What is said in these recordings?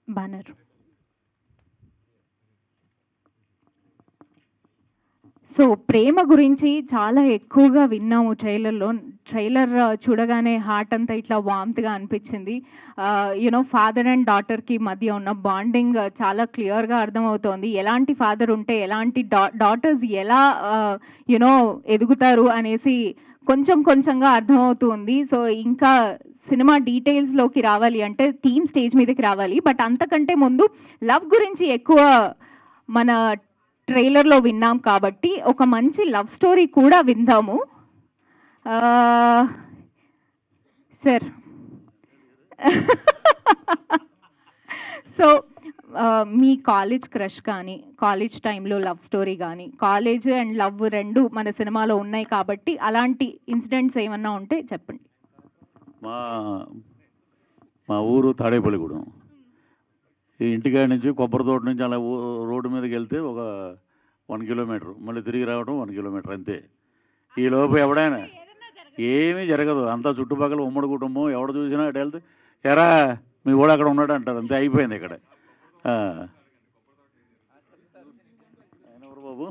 Banner. So ప్రేమ గురించి చాలా ఎక్కువగా విన్నాము ట్రైలర్లో. ట్రైలర్ చూడగానే హార్ట్ అంతా ఇట్లా వామ్త్గా అనిపించింది. ఫాదర్ అండ్ డాటర్కి మధ్య ఉన్న బాండింగ్ చాలా క్లియర్గా అర్థమవుతోంది. ఎలాంటి ఫాదర్ ఉంటే ఎలాంటి డాటర్స్ ఎలా యునో ఎదుగుతారు అనేసి కొంచెం కొంచెంగా అర్థమవుతుంది. సో ఇంకా సినిమా డీటెయిల్స్లోకి రావాలి అంటే థీమ్ స్టేజ్ మీదకి రావాలి. బట్ అంతకంటే ముందు లవ్ గురించి ఎక్కువ మన ట్రైలర్లో విన్నాం కాబట్టి ఒక మంచి లవ్ స్టోరీ కూడా విందాము. సార్ సో మీ కాలేజ్ క్రష్ కానీ, కాలేజ్ టైంలో లవ్ స్టోరీ కానీ, కాలేజ్ అండ్ లవ్ రెండు మన సినిమాలో ఉన్నాయి కాబట్టి అలాంటి ఇన్సిడెంట్స్ ఏమన్నా ఉంటే చెప్పండి. మా మా ఊరు తాడేపల్లిగూడెం. ఈ ఇంటికాడ నుంచి కొబ్బరి తోట నుంచి అలా రోడ్డు మీదకి వెళ్తే ఒక 1 కిలోమీటర్, మళ్ళీ తిరిగి రావడం 1 కిలోమీటర్ అంతే. ఈ లోపు ఎవడైనా ఏమీ జరగదు, అంతా చుట్టుపక్కల ఉమ్మడి కుటుంబం. ఎవడు చూసినా అటు వెళ్తే ఎరా మీ కూడా అక్కడ ఉన్నాడు అంటారు, అంతే అయిపోయింది ఇక్కడ. ఆయన ఎవరు బాబు?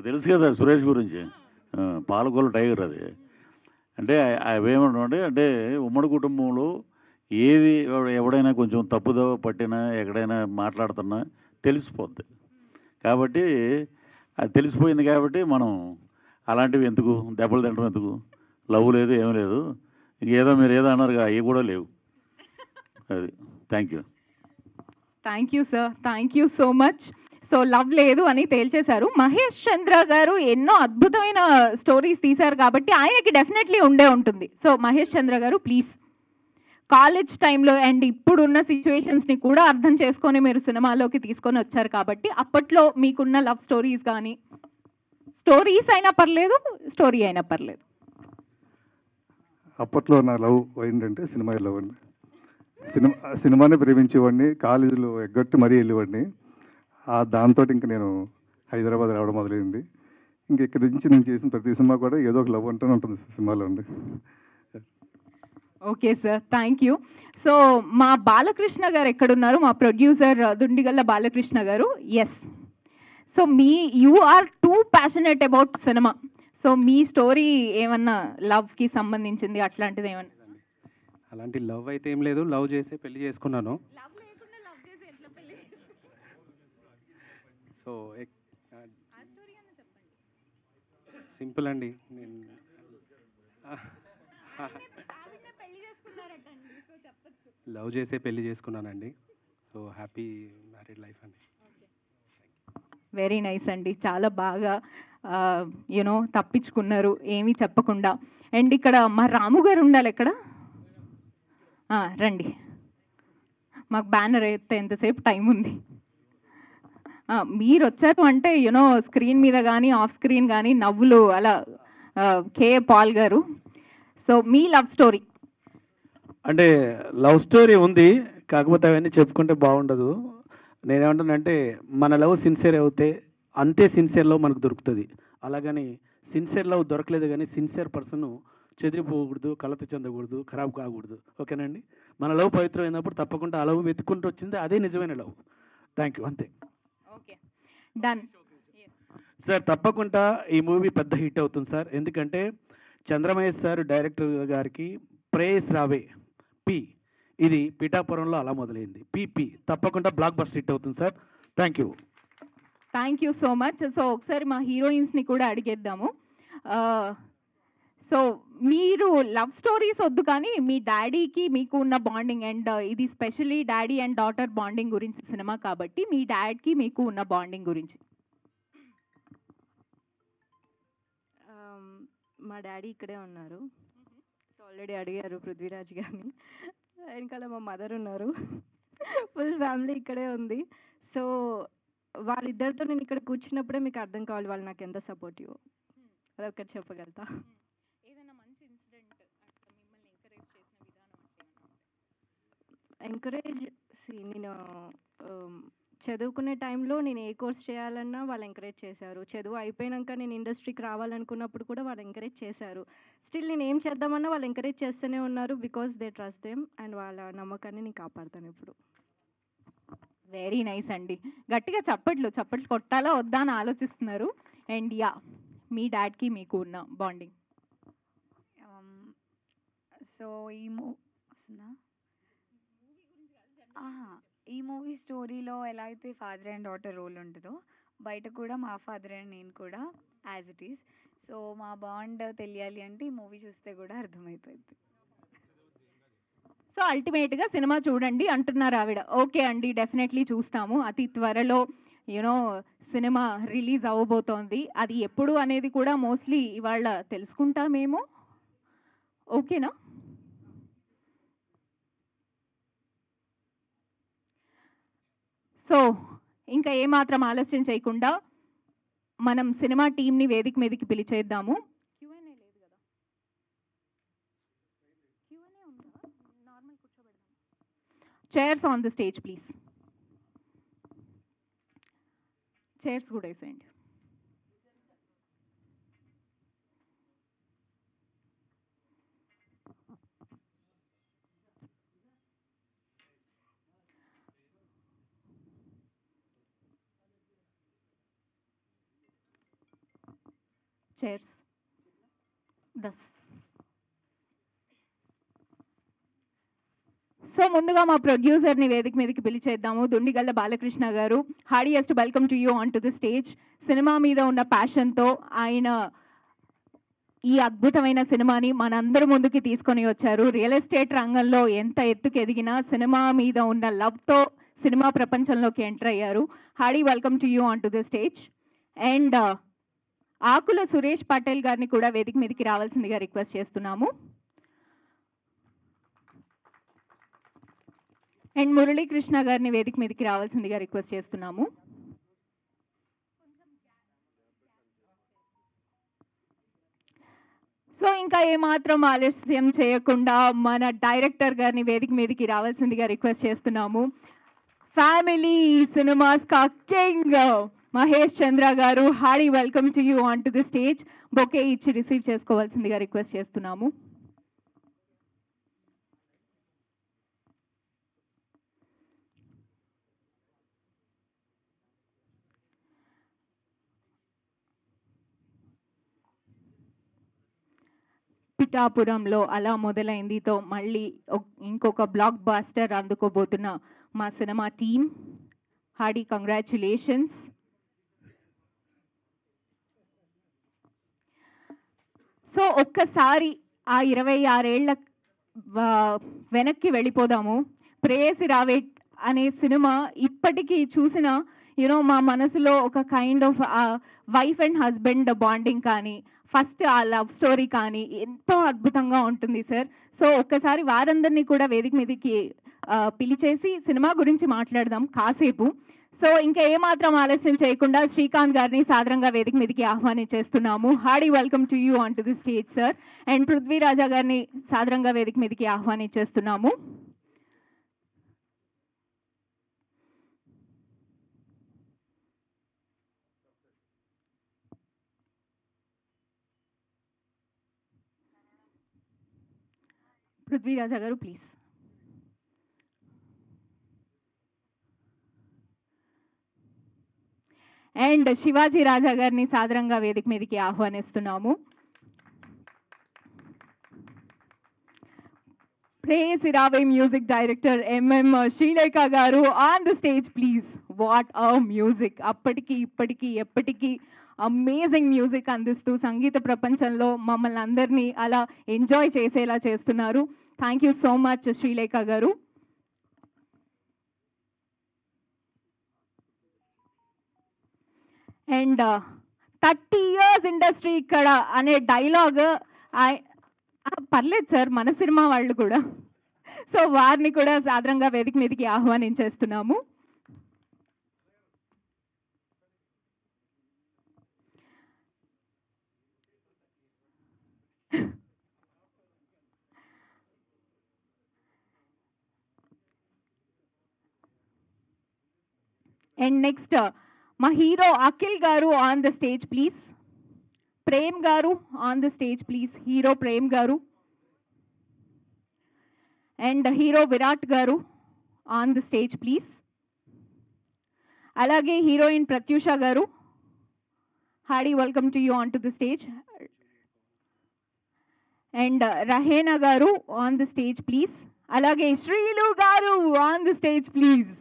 తెలుసు కదా సురేష్ గురించి, పాలకొల్లు టైగర్ అది. అంటే అవేమంటే అంటే ఉమ్మడి కుటుంబంలో ఏది ఎవడైనా కొంచెం తప్పుదో పట్టినా ఎక్కడైనా మాట్లాడుతున్నా తెలిసిపోద్ది. కాబట్టి అది తెలిసిపోయింది కాబట్టి మనం అలాంటివి ఎందుకు, దెబ్బలు తినడం ఎందుకు, లవ్ లేదు ఏం లేదు. ఇంకేదో మీరు ఏదో అన్నారు అవి కూడా లేవు. అది thank you. Thank you sir, thank you so much. So love లేదు అని తేల్చేశారు. మహేష్ చంద్ర గారు ఎన్నో అద్భుతమైన స్టోరీస్ తీశారు కాబట్టి ఆయనకి డెఫినెట్లీ ఉండే ఉంటుంది. సో మహేష్ చంద్ర గారు ప్లీజ్, కాలేజ్ టైంలో అండ్ ఇప్పుడున్న సిచ్యువేషన్స్ని కూడా అర్థం చేసుకొని మీరు సినిమాలోకి తీసుకొని వచ్చారు కాబట్టి అప్పట్లో మీకున్న లవ్ స్టోరీస్ కానీ, స్టోరీస్ అయినా పర్లేదు, స్టోరీ అయినా పర్లేదు. అప్పట్లో నా లవ్ ఏంటంటే సినిమా లవ్ అండి. సినిమానే ప్రేమించేవాడిని, కాలేజీలో ఎగ్గొట్టి మరీ వెళ్ళేవాడిని. దాంతో ఇంక నేను హైదరాబాద్ రావడం మొదలైంది. ఇంక ఇక్కడి నుంచి నేను చేసిన ప్రతి సినిమా కూడా ఏదో ఒక లవ్ అంటూనే ఉంటుంది సినిమాలో అండి. Okay sir, thank you. So మా బాలకృష్ణ గారు ఎక్కడున్నారు? మా ప్రొడ్యూసర్ దుండిగల్ల బాలకృష్ణ గారు. Yes, so you are too passionate about cinema. సో మీ స్టోరీ ఏమన్నా లవ్కి సంబంధించింది అట్లాంటిది ఏమన్నా? అలాంటి లవ్ అయితే ఏం లేదు, లవ్ చేసి పెళ్లి చేసుకున్నాను. సో సింపుల్ అండి. నేను లవ్ చేసే పెళ్లి చేసుకున్నానండి. సో హ్యాపీ మ్యారీడ్ లైఫ్ అండి. వెరీ నైస్ అండి, చాలా బాగా తప్పించుకున్నారు ఏమీ చెప్పకుండా. అండ్ ఇక్కడ మా రాము గారు ఉండాలి ఎక్కడ? రండి, మాకు బ్యానర్ అయితే ఎంతసేపు టైం ఉంది. మీరు వచ్చారు అంటే స్క్రీన్ మీద కానీ ఆఫ్ స్క్రీన్ కానీ నవ్వులు అలా. కే పాల్ గారు, సో మీ లవ్ స్టోరీ. అంటే లవ్ స్టోరీ ఉంది, కాకపోతే అవన్నీ చెప్పుకుంటే బాగుండదు. నేనేమంటానంటే మన లవ్ సిన్సియర్ అవుతే అంతే సిన్సియర్ లవ్ మనకు దొరుకుతుంది. అలాగని సిన్సియర్ లవ్ దొరకలేదు కానీ సిన్సియర్ పర్సన్ చెదిరిపోకూడదు, కలత చెందకూడదు, ఖరాబ్ కాకూడదు. ఓకేనండి? మన లవ్ పవిత్రమైనప్పుడు తప్పకుండా ఆ లవ్ వెతుక్కుంటూ వచ్చింది, అదే నిజమైన లవ్. థ్యాంక్ యూ, అంతే. Okay, done sir. తప్పకుండా ఈ మూవీ పెద్ద హిట్ అవుతుంది సార్. ఎందుకంటే చంద్రమహేష్ సార్ డైరెక్టర్ గారికి ప్రేయస్ రావే పి, ఇది పిఠాపురంలో అలా మొదలైంది. పిపి తప్పకుండా బ్లాక్ బస్టర్ హిట్ అవుతుంది sir. Thank you. Thank you so much. So ఒకసారి మా హీరోయిన్స్ని కూడా అడిగేద్దాము. సో మీరు లవ్ స్టోరీస్ వద్దు కానీ మీ డాడీకి మీకు ఉన్న బాండింగ్, అండ్ ఇది especially daddy and daughter bonding గురించి సినిమా కాబట్టి మీ డాడ్కి మీకు ఉన్న బాండింగ్ గురించి. మా డాడీ ఇక్కడే ఉన్నారు. సో ఆల్రెడీ అడిగారు పృథ్వీరాజ్ గారిని. వెనకాల మా మదర్ ఉన్నారు. ఫుల్ ఫ్యామిలీ ఇక్కడే ఉంది. సో వాళ్ళిద్దరితో నేను ఇక్కడ కూర్చున్నప్పుడే మీకు అర్థం కావాలి వాళ్ళు నాకు ఎంత సపోర్టివ్. అదొకటి చెప్పగలుగుతా. ఏదైనా మంచి ఇన్సిడెంట్ మిమ్మల్ని ఎంకరేజ్ చేసిన విధానం? ఎంకరేజ్ నేను చదువుకునే టైంలో నేను ఏ కోర్స్ చేయాలన్నా వాళ్ళు ఎంకరేజ్ చేశారు. చదువు అయిపోయినాక నేను ఇండస్ట్రీకి రావాలనుకున్నప్పుడు కూడా వాళ్ళు ఎంకరేజ్ చేశారు. స్టిల్ నేను ఏం చేద్దామన్నా వాళ్ళు ఎంకరేజ్ చేస్తూనే ఉన్నారు. Because they trust them and వాళ్ళ నమ్మకాన్ని నేను కాపాడుతాను ఇప్పుడు. వెరీ నైస్ అండి. గట్టిగా చప్పట్లు కొట్టాలా వద్దా అని ఆలోచిస్తున్నారు. అండ్ యా, మీ డాడ్కి మీకు ఉన్న బాండింగ్. సో వస్తుందా? ఈ మూవీ స్టోరీలో ఎలా అయితే ఫాదర్ అండ్ డాటర్ రోల్ ఉంటుందో బయట కూడా మా ఫాదర్ అండ్ నేను కూడా యాజ్ ఇట్ ఈస్. సో మా బాండ్ తెలియాలి అంటే ఈ మూవీ చూస్తే కూడా అర్థమైపోయింది. సో అల్టిమేట్గా సినిమా చూడండి అంటున్నారు ఆవిడ. ఓకే అండి, డెఫినెట్లీ చూస్తాము. అతి త్వరలో యూనో సినిమా రిలీజ్ అవ్వబోతోంది. అది ఎప్పుడు అనేది కూడా మోస్ట్లీ ఇవాళ తెలుసుకుంటామేమో. ఓకేనా? సో ఇంకా ఏమాత్రం ఆలస్యం చేయకుండా మనం సినిమా టీంని వేదిక మీదకి పిలిచేద్దాము. Chairs on the stage please. Chairs కూడా వేసేయండి. చైర్స్ 10. సో ముందుగా మా ప్రొడ్యూసర్ని వేదిక మీదకి పిలిచేద్దాము. Dundigalla Balakrishna garu. Heartiest welcome to you on to the stage. Cinema మీద ఉన్న ప్యాషన్తో ఆయన ఈ అద్భుతమైన సినిమాని మనందరి ముందుకి తీసుకొని వచ్చారు. రియల్ ఎస్టేట్ రంగంలో ఎంత ఎత్తుకు ఎదిగినా సినిమా మీద ఉన్న లవ్తో సినిమా ప్రపంచంలోకి ఎంటర్ అయ్యారు. Hearty welcome to you on to the stage. And Akula Suresh Patel గారిని కూడా వేదిక మీదకి రావాల్సిందిగా రిక్వెస్ట్ చేస్తున్నాము. అండ్ మురళీకృష్ణ గారిని వేదిక మీదకి రావాల్సిందిగా రిక్వెస్ట్ చేస్తున్నాము. సో ఇంకా ఏమాత్రం ఆలస్యం చేయకుండా మన డైరెక్టర్ గారిని వేదిక మీదకి రావాల్సిందిగా రిక్వెస్ట్ చేస్తున్నాము. ఫ్యామిలీ సినిమాస్ కా కింగ్ మహేష్ చంద్ర గారు. Hearty welcome to you on to the stage. Bouquet ఇచ్చి రిసీవ్ చేసుకోవాల్సిందిగా రిక్వెస్ట్ చేస్తున్నాము. పిఠాపురంలో అలా మొదలైందితో మళ్ళీ ఇంకొక బ్లాక్ బాస్టర్ అందుకోబోతున్న మా cinema team. Hearty congratulations. So ఒక్కసారి ఆ 26 ఏళ్ల వెనక్కి వెళ్ళిపోదాము. ప్రేయసి రావే అనే సినిమా ఇప్పటికీ చూసిన మా మనసులో ఒక kind of wife and husband bonding కానీ, ఫస్ట్ ఆ లవ్ స్టోరీ కానీ ఎంతో అద్భుతంగా ఉంటుంది సార్. సో ఒక్కసారి వారందరినీ కూడా వేదిక మీదకి పిలిచేసి సినిమా గురించి మాట్లాడదాం కాసేపు. సో ఇంకా ఏమాత్రం ఆలస్యం చేయకుండా శ్రీకాంత్ గారిని సాదరంగా వేదిక మీదకి ఆహ్వానించేస్తున్నాము. Hearty welcome to you on to the stage sir. And Prithviraja గారిని సాదరంగా వేదిక మీదకి ఆహ్వానించేస్తున్నాము. పృథ్వీరాజా గారు ప్లీజ్. అండ్ శివాజీ రాజా గారిని సాదరంగా వేదిక మీదకి ఆహ్వానిస్తున్నాము. ప్రేయసి రావే మ్యూజిక్ డైరెక్టర్ ఎంఎం శ్రీలేఖ గారు on the stage please. What a music! అప్పటికి ఇప్పటికీ ఎప్పటికీ అమేజింగ్ మ్యూజిక్ అందిస్తూ సంగీత ప్రపంచంలో మమ్మల్ని అందరినీ అలా ఎంజాయ్ చేసేలా చేస్తున్నారు. Thank you so much Srilekha గారు. అండ్ 30 years ఇండస్ట్రీ ఇక్కడ అనే డైలాగ్ పర్లేదు సార్, మన సినిమా వాళ్ళు కూడా. సో వారిని కూడా సాదరంగా వేదిక మీదకి ఆహ్వానించేస్తున్నాము. అండ్ నెక్స్ట్ మా hero Akhil garu on the stage please. Prem garu on the stage please. Hero Prem garu and hero Virat garu on the stage please. అలాగే heroine Prathyusha garu, hearty welcome to you on to the stage. And Rahena garu on the stage please. అలాగే Sreelu garu on the stage please.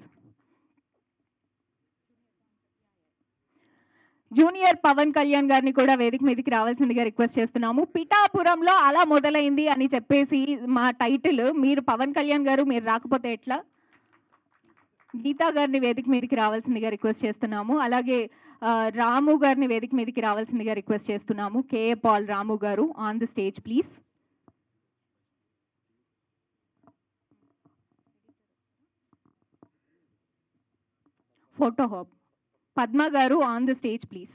Junior Pawan Kalyan గారిని కూడా వేదిక మీదకి రావాల్సిందిగా request చేస్తున్నాము. పిఠాపురంలో అలా మొదలైంది అని చెప్పేసి మా టైటిల్, మీరు పవన్ కళ్యాణ్ గారు మీరు రాకపోతే ఎట్లా? గీతా గారిని వేదిక మీదకి రావాల్సిందిగా రిక్వెస్ట్ చేస్తున్నాము. అలాగే రాము గారిని వేదిక మీదకి రావాల్సిందిగా రిక్వెస్ట్ చేస్తున్నాము. KA Paul Ramu garu on the stage please. Photo హాప్ Padma garu on the stage please.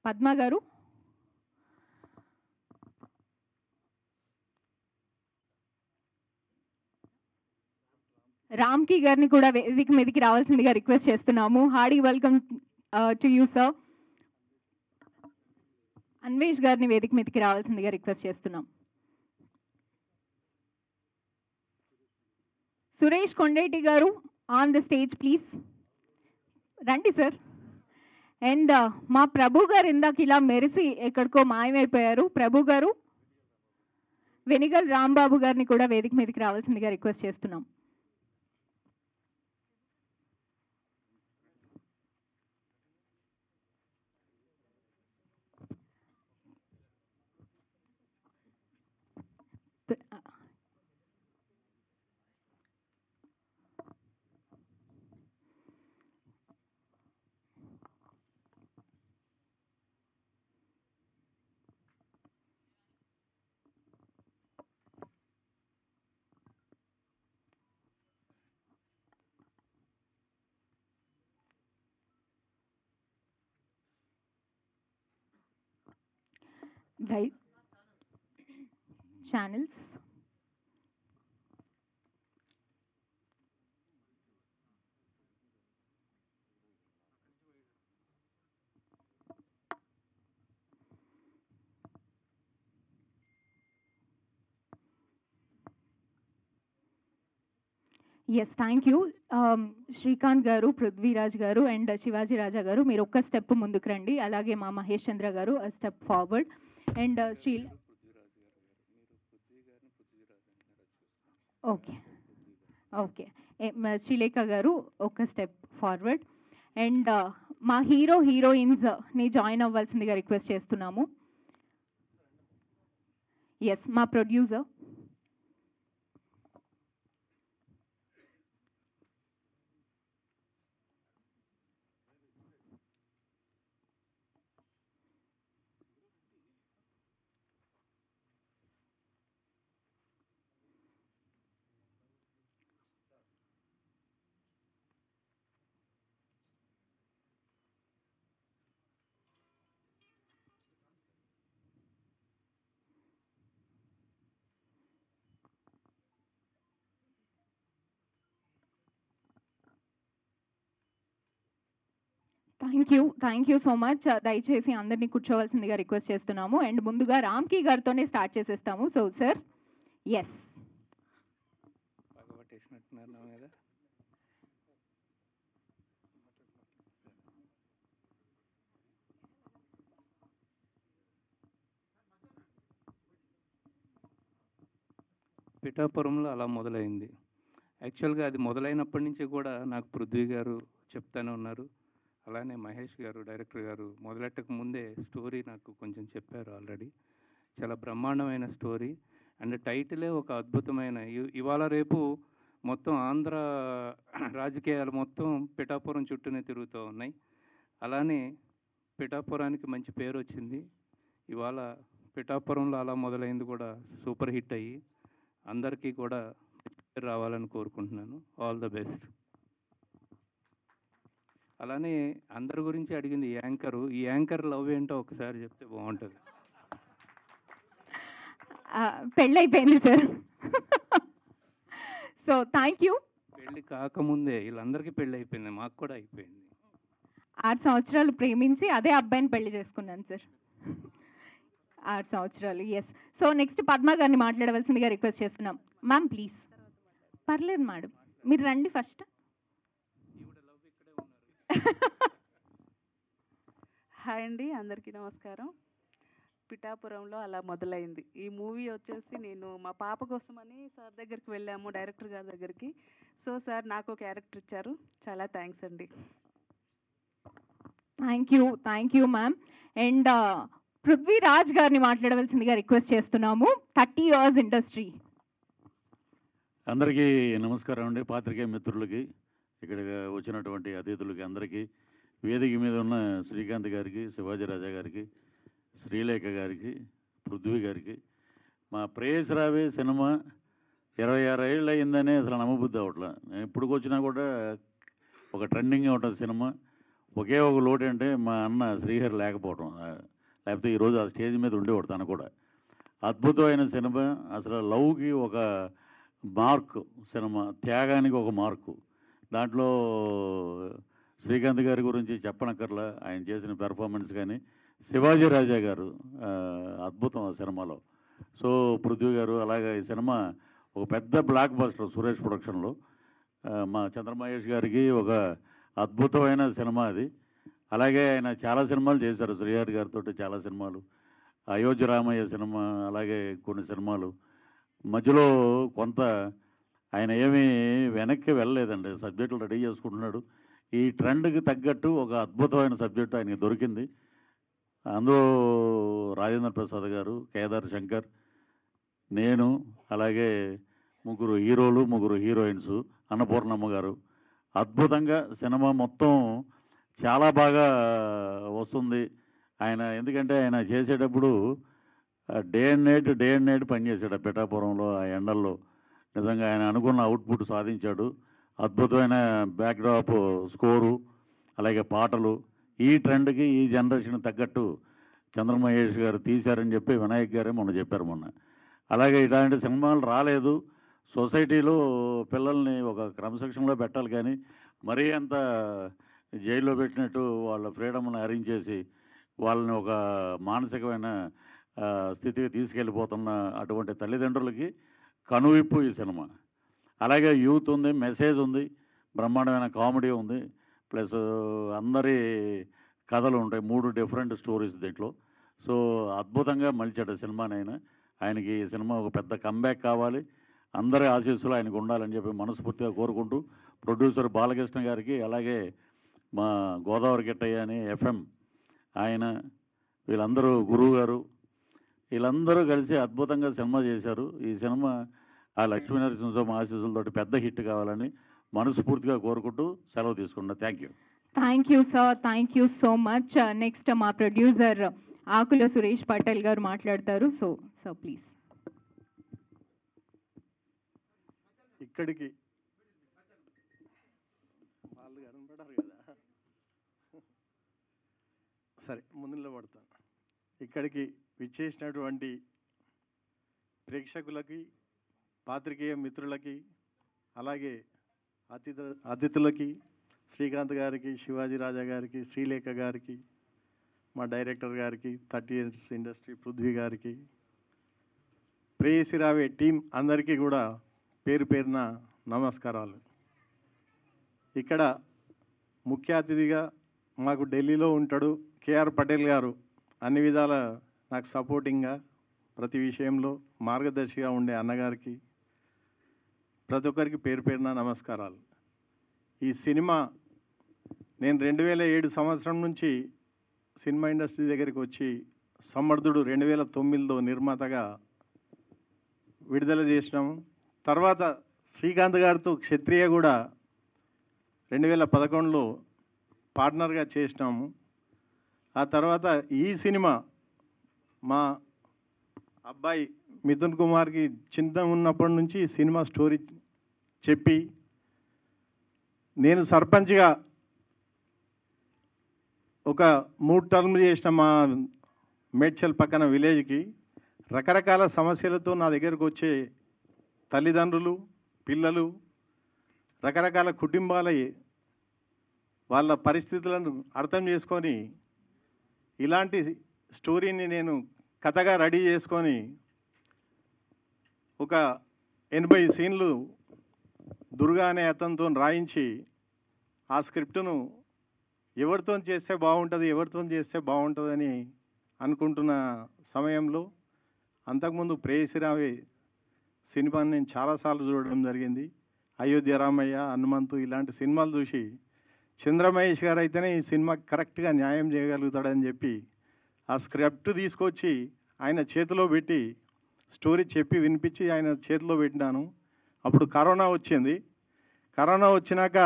Padma garu, Ramki గారిని కూడా వేదిక మీదకి రావాల్సిందిగా రిక్వెస్ట్ చేస్తున్నాము. Hearty welcome to you sir. Anvesh గారిని వేదిక మీదకి రావాల్సిందిగా రిక్వెస్ట్ చేస్తున్నాం. Suresh Kondeti garu on the stage please. రండి సార్. అండ్ మా ప్రభు గారు ఇందాక ఇలా మెరిసి ఎక్కడికో మాయమైపోయారు. ప్రభు గారు, వెనిగల్ రాంబాబు గారిని కూడా వేదిక మీదకి రావాల్సిందిగా రిక్వెస్ట్ చేస్తున్నాం. Channels yes, thank you. Srikanth గారు, పృథ్వీరాజ్ గారు అండ్ శివాజీ రాజా గారు మీరు ఒక్క స్టెప్ ముందుకు రండి. అలాగే మా మహేష్ చంద్ర గారు step forward. And okay okay Sreelekha గారు ఒక స్టెప్ ఫార్వర్డ్. అండ్ మా హీరోయిన్స్ని జాయిన్ అవ్వాల్సిందిగా రిక్వెస్ట్ చేస్తున్నాము. ఎస్, మా producer. Thank you so much. దయచేసి అందరినీ కూర్చోవలసిందిగా రిక్వెస్ట్ చేస్తున్నాము. అండ్ ముందుగా రామ్కి గారితోనే స్టార్ట్ చేసేస్తాము. So sir, yes. పిఠాపురంలో అలా మొదలైంది. యాక్చువల్గా అది మొదలైనప్పటి నుంచి కూడా నాకు పృథ్వీ గారు చెప్తానే ఉన్నారు. అలానే మహేష్ గారు, డైరెక్టర్ గారు మొదలెట్టక ముందే స్టోరీ నాకు కొంచెం చెప్పారు ఆల్రెడీ. చాలా బ్రహ్మాండమైన స్టోరీ అండ్ టైటిలే ఒక అద్భుతమైన. ఇవాళ రేపు మొత్తం ఆంధ్ర రాజకీయాలు మొత్తం పిఠాపురం చుట్టూనే తిరుగుతూ ఉన్నాయి. అలానే పిఠాపురానికి మంచి పేరు వచ్చింది. ఇవాళ పిఠాపురంలో అలా మొదలైంది కూడా సూపర్ హిట్ అయ్యి అందరికీ కూడా రావాలని కోరుకుంటున్నాను. All the best. అలానే అందరి గురించి అడిగింది ఈ యాంకర్ లవ్ ఏంటో ఒకసారి చెప్తే బాగుంటుంది. పెళ్ళైపోయింది సార్. So thank you. పెళ్ళి కాకముందే వీళ్ళందరికీ పెళ్ళి అయిపోయింది, మాకు కూడా అయిపోయింది. 6 సంవత్సరాలు ప్రేమించి అదే అబ్బాయిని పెళ్లి చేసుకున్నాను సార్. 6 సంవత్సరాలు, ఎస్. సో నెక్స్ట్ పద్మ గారిని మాట్లాడవలసిందిగా రిక్వెస్ట్ చేస్తున్నాం. Ma'am please. పర్లేదు మేడం, మీరు రండి ఫస్ట్. హాయ్ అండి, అందరికీ నమస్కారం. పిఠాపురంలో అలా మొదలైంది ఈ మూవీ వచ్చేసి. నేను మా పాప కోసమని సార్ దగ్గరికి వెళ్ళాము, డైరెక్టర్ గారి దగ్గరికి. సో సార్ నాకు క్యారెక్టర్ ఇచ్చారు, చాలా థ్యాంక్స్ అండి. Thank you ma'am. And Prithviraj గారిని మాట్లాడవలసిందిగా రిక్వెస్ట్ చేస్తున్నాము. 30 years ఇండస్ట్రీ. అందరికీ నమస్కారం అండి. పాత్రికేయ మిత్రులకి, ఇక్కడ వచ్చినటువంటి అతిథులకి అందరికీ, వేదిక మీద ఉన్న శ్రీకాంత్ గారికి, శివాజీ రాజా గారికి, శ్రీలేఖ గారికి, పృథ్వీ గారికి. మా ప్రేయస్ రావే సినిమా 26 ఏళ్ళు అయిందనే అసలు నమ్మబుద్ధి అవట్లా. నేను ఇప్పుడు వచ్చినా కూడా ఒక ట్రెండింగ్ ఉంటుంది సినిమా. ఒకే ఒక లోటు అంటే మా అన్న శ్రీహరి లేకపోవడం, లేకపోతే ఈరోజు ఆ స్టేజ్ మీద ఉండేవాడు తను కూడా. అద్భుతమైన సినిమా. అసలు లవ్కి ఒక మార్క్ సినిమా, త్యాగానికి ఒక మార్కు. దాంట్లో శ్రీకాంత్ గారి గురించి చెప్పనక్కర్లా, ఆయన చేసిన పెర్ఫార్మెన్స్ కానీ. శివాజీ రాజా గారు అద్భుతం ఆ సినిమాలో. సో పృథ్వీ గారు, అలాగే ఈ సినిమా ఒక పెద్ద బ్లాక్ బస్టర్ సురేష్ ప్రొడక్షన్లో. మా చంద్రమహేష్ గారికి ఒక అద్భుతమైన సినిమా అది. అలాగే ఆయన చాలా సినిమాలు చేశారు శ్రీహరి గారితో, చాలా సినిమాలు. అయోధ్య రామయ్య సినిమా, అలాగే కొన్ని సినిమాలు. మధ్యలో కొంత ఆయన ఏమీ వెనక్కి వెళ్ళలేదండి, సబ్జెక్టులు రెడీ చేసుకుంటున్నాడు. ఈ ట్రెండ్కి తగ్గట్టు ఒక అద్భుతమైన సబ్జెక్టు ఆయనకి దొరికింది. అందులో రాజేంద్ర ప్రసాద్ గారు, కేదార్ శంకర్, నేను, అలాగే 3 హీరోలు, 3 హీరోయిన్స్, అన్నపూర్ణమ్మ గారు. అద్భుతంగా సినిమా మొత్తం చాలా బాగా వస్తుంది. ఆయన ఎందుకంటే ఆయన చేసేటప్పుడు డే అండ్ నైట్ పనిచేశాడు ఆ పిఠాపురంలో, ఆ ఎండల్లో. నిజంగా ఆయన అనుకున్న అవుట్పుట్ సాధించాడు. అద్భుతమైన బ్యాక్డ్రాప్ స్కోరు, అలాగే పాటలు. ఈ ట్రెండ్కి, ఈ జనరేషన్ తగ్గట్టు చంద్రమహేష్ గారు తీశారని చెప్పి వినాయక్ గారే మొన్న చెప్పారు మొన్న. అలాగే ఇలాంటి సినిమాలు రాలేదు. సొసైటీలో పిల్లల్ని ఒక క్రమశిక్షణలో పెట్టాలి, కానీ మరీ అంత జైల్లో పెట్టినట్టు వాళ్ళ ఫ్రీడమ్ని హరించేసి వాళ్ళని ఒక మానసికమైన స్థితికి తీసుకెళ్ళిపోతున్న అటువంటి తల్లిదండ్రులకి కనువిప్పు ఈ సినిమా. అలాగే యూత్ ఉంది, మెసేజ్ ఉంది, బ్రహ్మాండమైన కామెడీ ఉంది, ప్లస్ అందరి కథలు ఉంటాయి. 3 డిఫరెంట్ స్టోరీస్ దీంట్లో. సో అద్భుతంగా మలిచాడు సినిమానైనా. ఆయనకి ఈ సినిమా ఒక పెద్ద కంబ్యాక్ కావాలి, అందరి ఆశీస్సులు ఆయనకు ఉండాలని చెప్పి మనస్ఫూర్తిగా కోరుకుంటూ, ప్రొడ్యూసర్ బాలకృష్ణ గారికి, అలాగే మా గోదావరి గిట్టయ్య అని FM ఆయన, వీళ్ళందరూ, గురువు గారు, వీళ్ళందరూ కలిసి అద్భుతంగా సినిమా చేశారు. ఈ సినిమా ఆ లక్ష్మీనరసింహస్వామి ఆశీస్సులతోటి పెద్ద హిట్ కావాలని మనస్ఫూర్తిగా కోరుకుంటూ సెలవు తీసుకున్నా. Thank you. Thank you sir, thank you so much. Next మా ప్రొడ్యూసర్ ఆకుల సురేష్ పటేల్ గారు మాట్లాడతారు. So please. ఇక్కడికి వాళ్ళు కనపడారు కదా, సరే ముందులో పడతాను. ఇక్కడికి విచ్చేసినటువంటి ప్రేక్షకులకి, పాత్రికేయ మిత్రులకి, అలాగే అతిథులకి, శ్రీకాంత్ గారికి, శివాజీ రాజా గారికి, శ్రీలేఖ గారికి, మా డైరెక్టర్ గారికి, 30 years ఇండస్ట్రీ పృథ్వీ గారికి, ప్రేయసి రావే టీం అందరికీ కూడా పేరు పేరున నమస్కారాలు. ఇక్కడ ముఖ్య అతిథిగా మాకు ఢిల్లీలో ఉంటాడు కేఆర్ పటేల్ గారు. అన్ని విధాల నాకు సపోర్టింగ్గా, ప్రతి విషయంలో మార్గదర్శిగా ఉండే అన్నగారికి, ప్రతి ఒక్కరికి పేరు పేరున నమస్కారాలు. ఈ సినిమా నేను 2007 సంవత్సరం నుంచి సినిమా ఇండస్ట్రీ దగ్గరికి వచ్చి, సమర్థుడు 2009లో నిర్మాతగా విడుదల చేసినాము. తర్వాత శ్రీకాంత్ గారితో క్షత్రియ కూడా 2011లో పార్ట్నర్గా చేసినాము. ఆ తర్వాత ఈ సినిమా మా అబ్బాయి మిథున్ కుమార్కి చిన్న ఉన్నప్పటి నుంచి సినిమా స్టోరీ చెప్పి, నేను సర్పంచ్గా ఒక 3 టర్మ్ చేసిన మా మేడ్చల్ పక్కన విలేజ్కి రకరకాల సమస్యలతో నా దగ్గరకు వచ్చే తల్లిదండ్రులు, పిల్లలు, రకరకాల కుటుంబాల వాళ్ళ పరిస్థితులను అర్థం చేసుకొని ఇలాంటి స్టోరీని నేను కథగా రెడీ చేసుకొని ఒక 80 సీన్లు దుర్గా అనే అతనితో రాయించి ఆ స్క్రిప్టును ఎవరితో చేస్తే బాగుంటుందని అనుకుంటున్న సమయంలో అంతకుముందు ప్రేయసిరావి సినిమాని నేను చాలాసార్లు చూడడం జరిగింది. అయోధ్య రామయ్య, హనుమంతు ఇలాంటి సినిమాలు చూసి చంద్రమహేష్ గారు అయితేనే ఈ సినిమాకి కరెక్ట్గా న్యాయం చేయగలుగుతాడని చెప్పి ఆ స్క్రిప్ట్ తీసుకొచ్చి ఆయన చేతిలో పెట్టి స్టోరీ చెప్పి వినిపించి ఆయన చేతిలో పెట్టినాను. అప్పుడు కరోనా వచ్చింది. కరోనా వచ్చినాక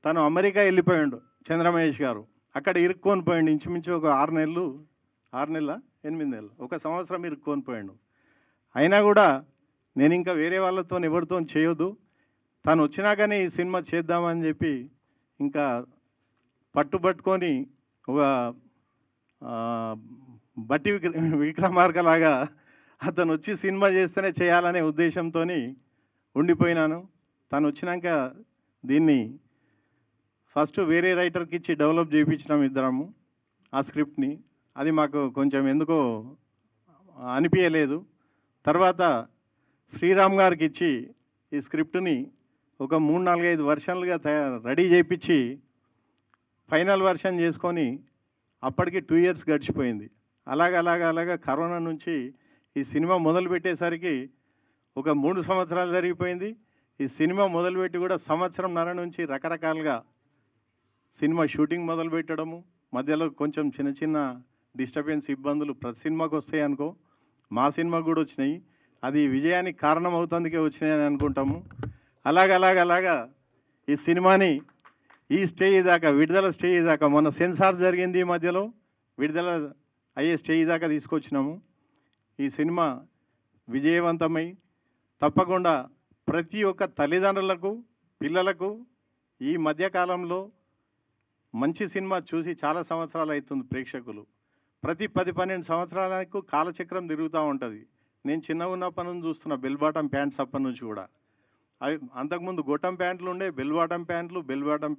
తను అమెరికా వెళ్ళిపోయాడు చంద్రమహేష్ గారు. అక్కడ ఇరుక్కొని పోయాడు. ఇంచుమించు ఒక 8 నెలలు 1 సంవత్సరం ఇరుక్కొని పోయాడు. అయినా కూడా నేను ఇంకా వేరే వాళ్ళతో ఎవరితో చేయొద్దు, తను వచ్చినాకనే ఈ సినిమా చేద్దామని చెప్పి ఇంకా పట్టుబట్టుకొని ఒక బట్టి విక్రమార్కలాగా అతను వచ్చి సినిమా చేస్తేనే చేయాలనే ఉద్దేశంతో ఉండిపోయినాను. తను వచ్చినాక దీన్ని ఫస్ట్ వేరే రైటర్కి ఇచ్చి డెవలప్ చేయించినాం ఇద్దరము ఆ స్క్రిప్ట్ని. అది మాకు కొంచెం ఎందుకో అనిపించలేదు. తర్వాత శ్రీరామ్ గారికి ఇచ్చి ఈ స్క్రిప్ట్ని ఒక 3-4-5 వర్షన్లుగా రెడీ చేయించి ఫైనల్ వర్షన్ చేసుకొని అప్పటికి 2 years గడిచిపోయింది. అలాగ కరోనా నుంచి ఈ సినిమా మొదలుపెట్టేసరికి ఒక 3 సంవత్సరాలు జరిగిపోయింది. ఈ సినిమా మొదలుపెట్టి కూడా 1.5 సంవత్సరం నుంచి రకరకాలుగా సినిమా షూటింగ్ మొదలుపెట్టడము, మధ్యలో కొంచెం చిన్న డిస్టర్బెన్స్ ఇబ్బందులు ప్రతి సినిమాకి వస్తాయి అనుకో, మా సినిమాకు కూడా వచ్చినాయి. అది విజయానికి కారణం అవుతుందికే వచ్చినాయని అనుకుంటాము. అలాగా ఈ సినిమాని ఈ స్టేజ్ దాకా, విడుదల స్టేజ్ దాకా, మొన్న సెన్సార్ జరిగింది, మధ్యలో విడుదల అయ్యే స్టేజ్ దాకా తీసుకొచ్చినాము. ఈ సినిమా విజయవంతమై తప్పకుండా ప్రతి ఒక్క తల్లిదండ్రులకు, పిల్లలకు ఈ మధ్యకాలంలో మంచి సినిమా చూసి చాలా సంవత్సరాలు అవుతుంది. ప్రేక్షకులు ప్రతి 10-12 సంవత్సరాలకు కాలచక్రం తిరుగుతూ ఉంటుంది. నేను చిన్నగా ఉన్నప్పటి నుంచి చూస్తున్నా బెల్ బాటమ్ ప్యాంట్స్ అప్పటి నుంచి కూడా. అవి అంతకుముందు గొట్టం ప్యాంట్లు ఉండే, బెల్ బాటమ్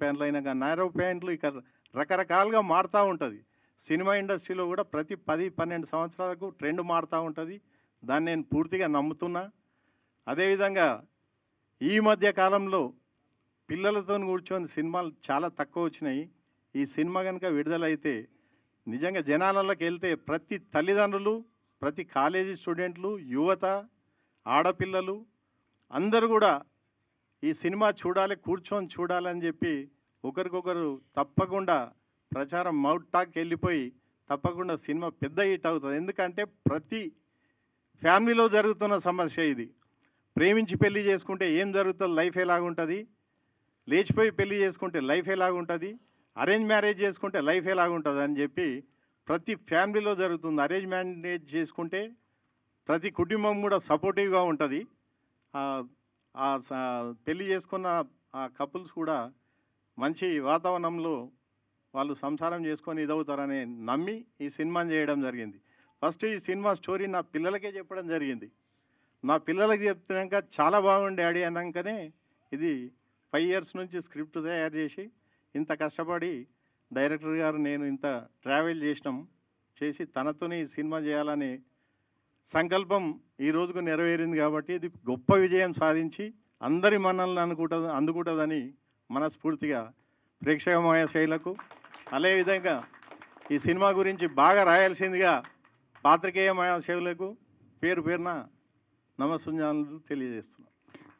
ప్యాంట్లు అయినాక నారో ప్యాంట్లు, ఇక రకరకాలుగా మారుతూ ఉంటుంది. సినిమా ఇండస్ట్రీలో కూడా ప్రతి 10-12 సంవత్సరాలకు ట్రెండ్ మారుతూ ఉంటుంది. దాన్ని నేను పూర్తిగా నమ్ముతున్నా. అదేవిధంగా ఈ మధ్య కాలంలో పిల్లలతో కూర్చొని సినిమాలు చాలా తక్కువ వచ్చినాయి. ఈ సినిమా కనుక విడుదలైతే నిజంగా జనాలలోకి వెళ్తే ప్రతి తల్లిదండ్రులు, ప్రతి కాలేజీ స్టూడెంట్లు, యువత, ఆడపిల్లలు అందరూ కూడా ఈ సినిమా చూడాలి, కూర్చొని చూడాలని చెప్పి ఒకరికొకరు తప్పకుండా ప్రచారం మౌత్ టాక్ వెళ్ళిపోయి తప్పకుండా సినిమా పెద్ద హిట్ అవుతుంది. ఎందుకంటే ప్రతి ఫ్యామిలీలో జరుగుతున్న సమస్య ఇది. ప్రేమించి పెళ్లి చేసుకుంటే ఏం జరుగుతుంది, లైఫ్ ఎలాగుంటుంది, లేచిపోయి పెళ్లి చేసుకుంటే లైఫ్ ఎలాగుంటుంది, అరేంజ్ మ్యారేజ్ చేసుకుంటే లైఫ్ ఎలాగుంటుంది అని చెప్పి ప్రతి ఫ్యామిలీలో జరుగుతుంది. అరేంజ్ మ్యారేజ్ చేసుకుంటే ప్రతి కుటుంబం కూడా సపోర్టివ్గా ఉంటుంది. పెళ్లి చేసుకున్న ఆ కపుల్స్ కూడా మంచి వాతావరణంలో వాళ్ళు సంసారం చేసుకొని ఇదవుతారని నమ్మి ఈ సినిమాని చేయడం జరిగింది. ఫస్ట్ ఈ సినిమా స్టోరీ నా పిల్లలకే చెప్పడం జరిగింది. నా పిల్లలకి చెప్తున్నాక చాలా బాగుంది డాడీ అన్నాకనే ఇది 5 years నుంచి స్క్రిప్ట్ తయారు చేసి ఇంత కష్టపడి డైరెక్టర్ గారు నేను ఇంత ట్రావెల్ చేసి తనతోనే ఈ సినిమా చేయాలని సంకల్పం ఈ రోజుకు నెరవేరింది. కాబట్టి ఇది గొప్ప విజయం సాధించి అందరి మన్నలను అందుకుంటుందని మనస్ఫూర్తిగా ప్రేక్షక మహాశైలకు, అదేవిధంగా ఈ సినిమా గురించి బాగా రాయాల్సిందిగా పాత్రికేయ మహాశైలకు పేరు పేరున నమస్సుంజాలు తెలియజేస్తున్నాను.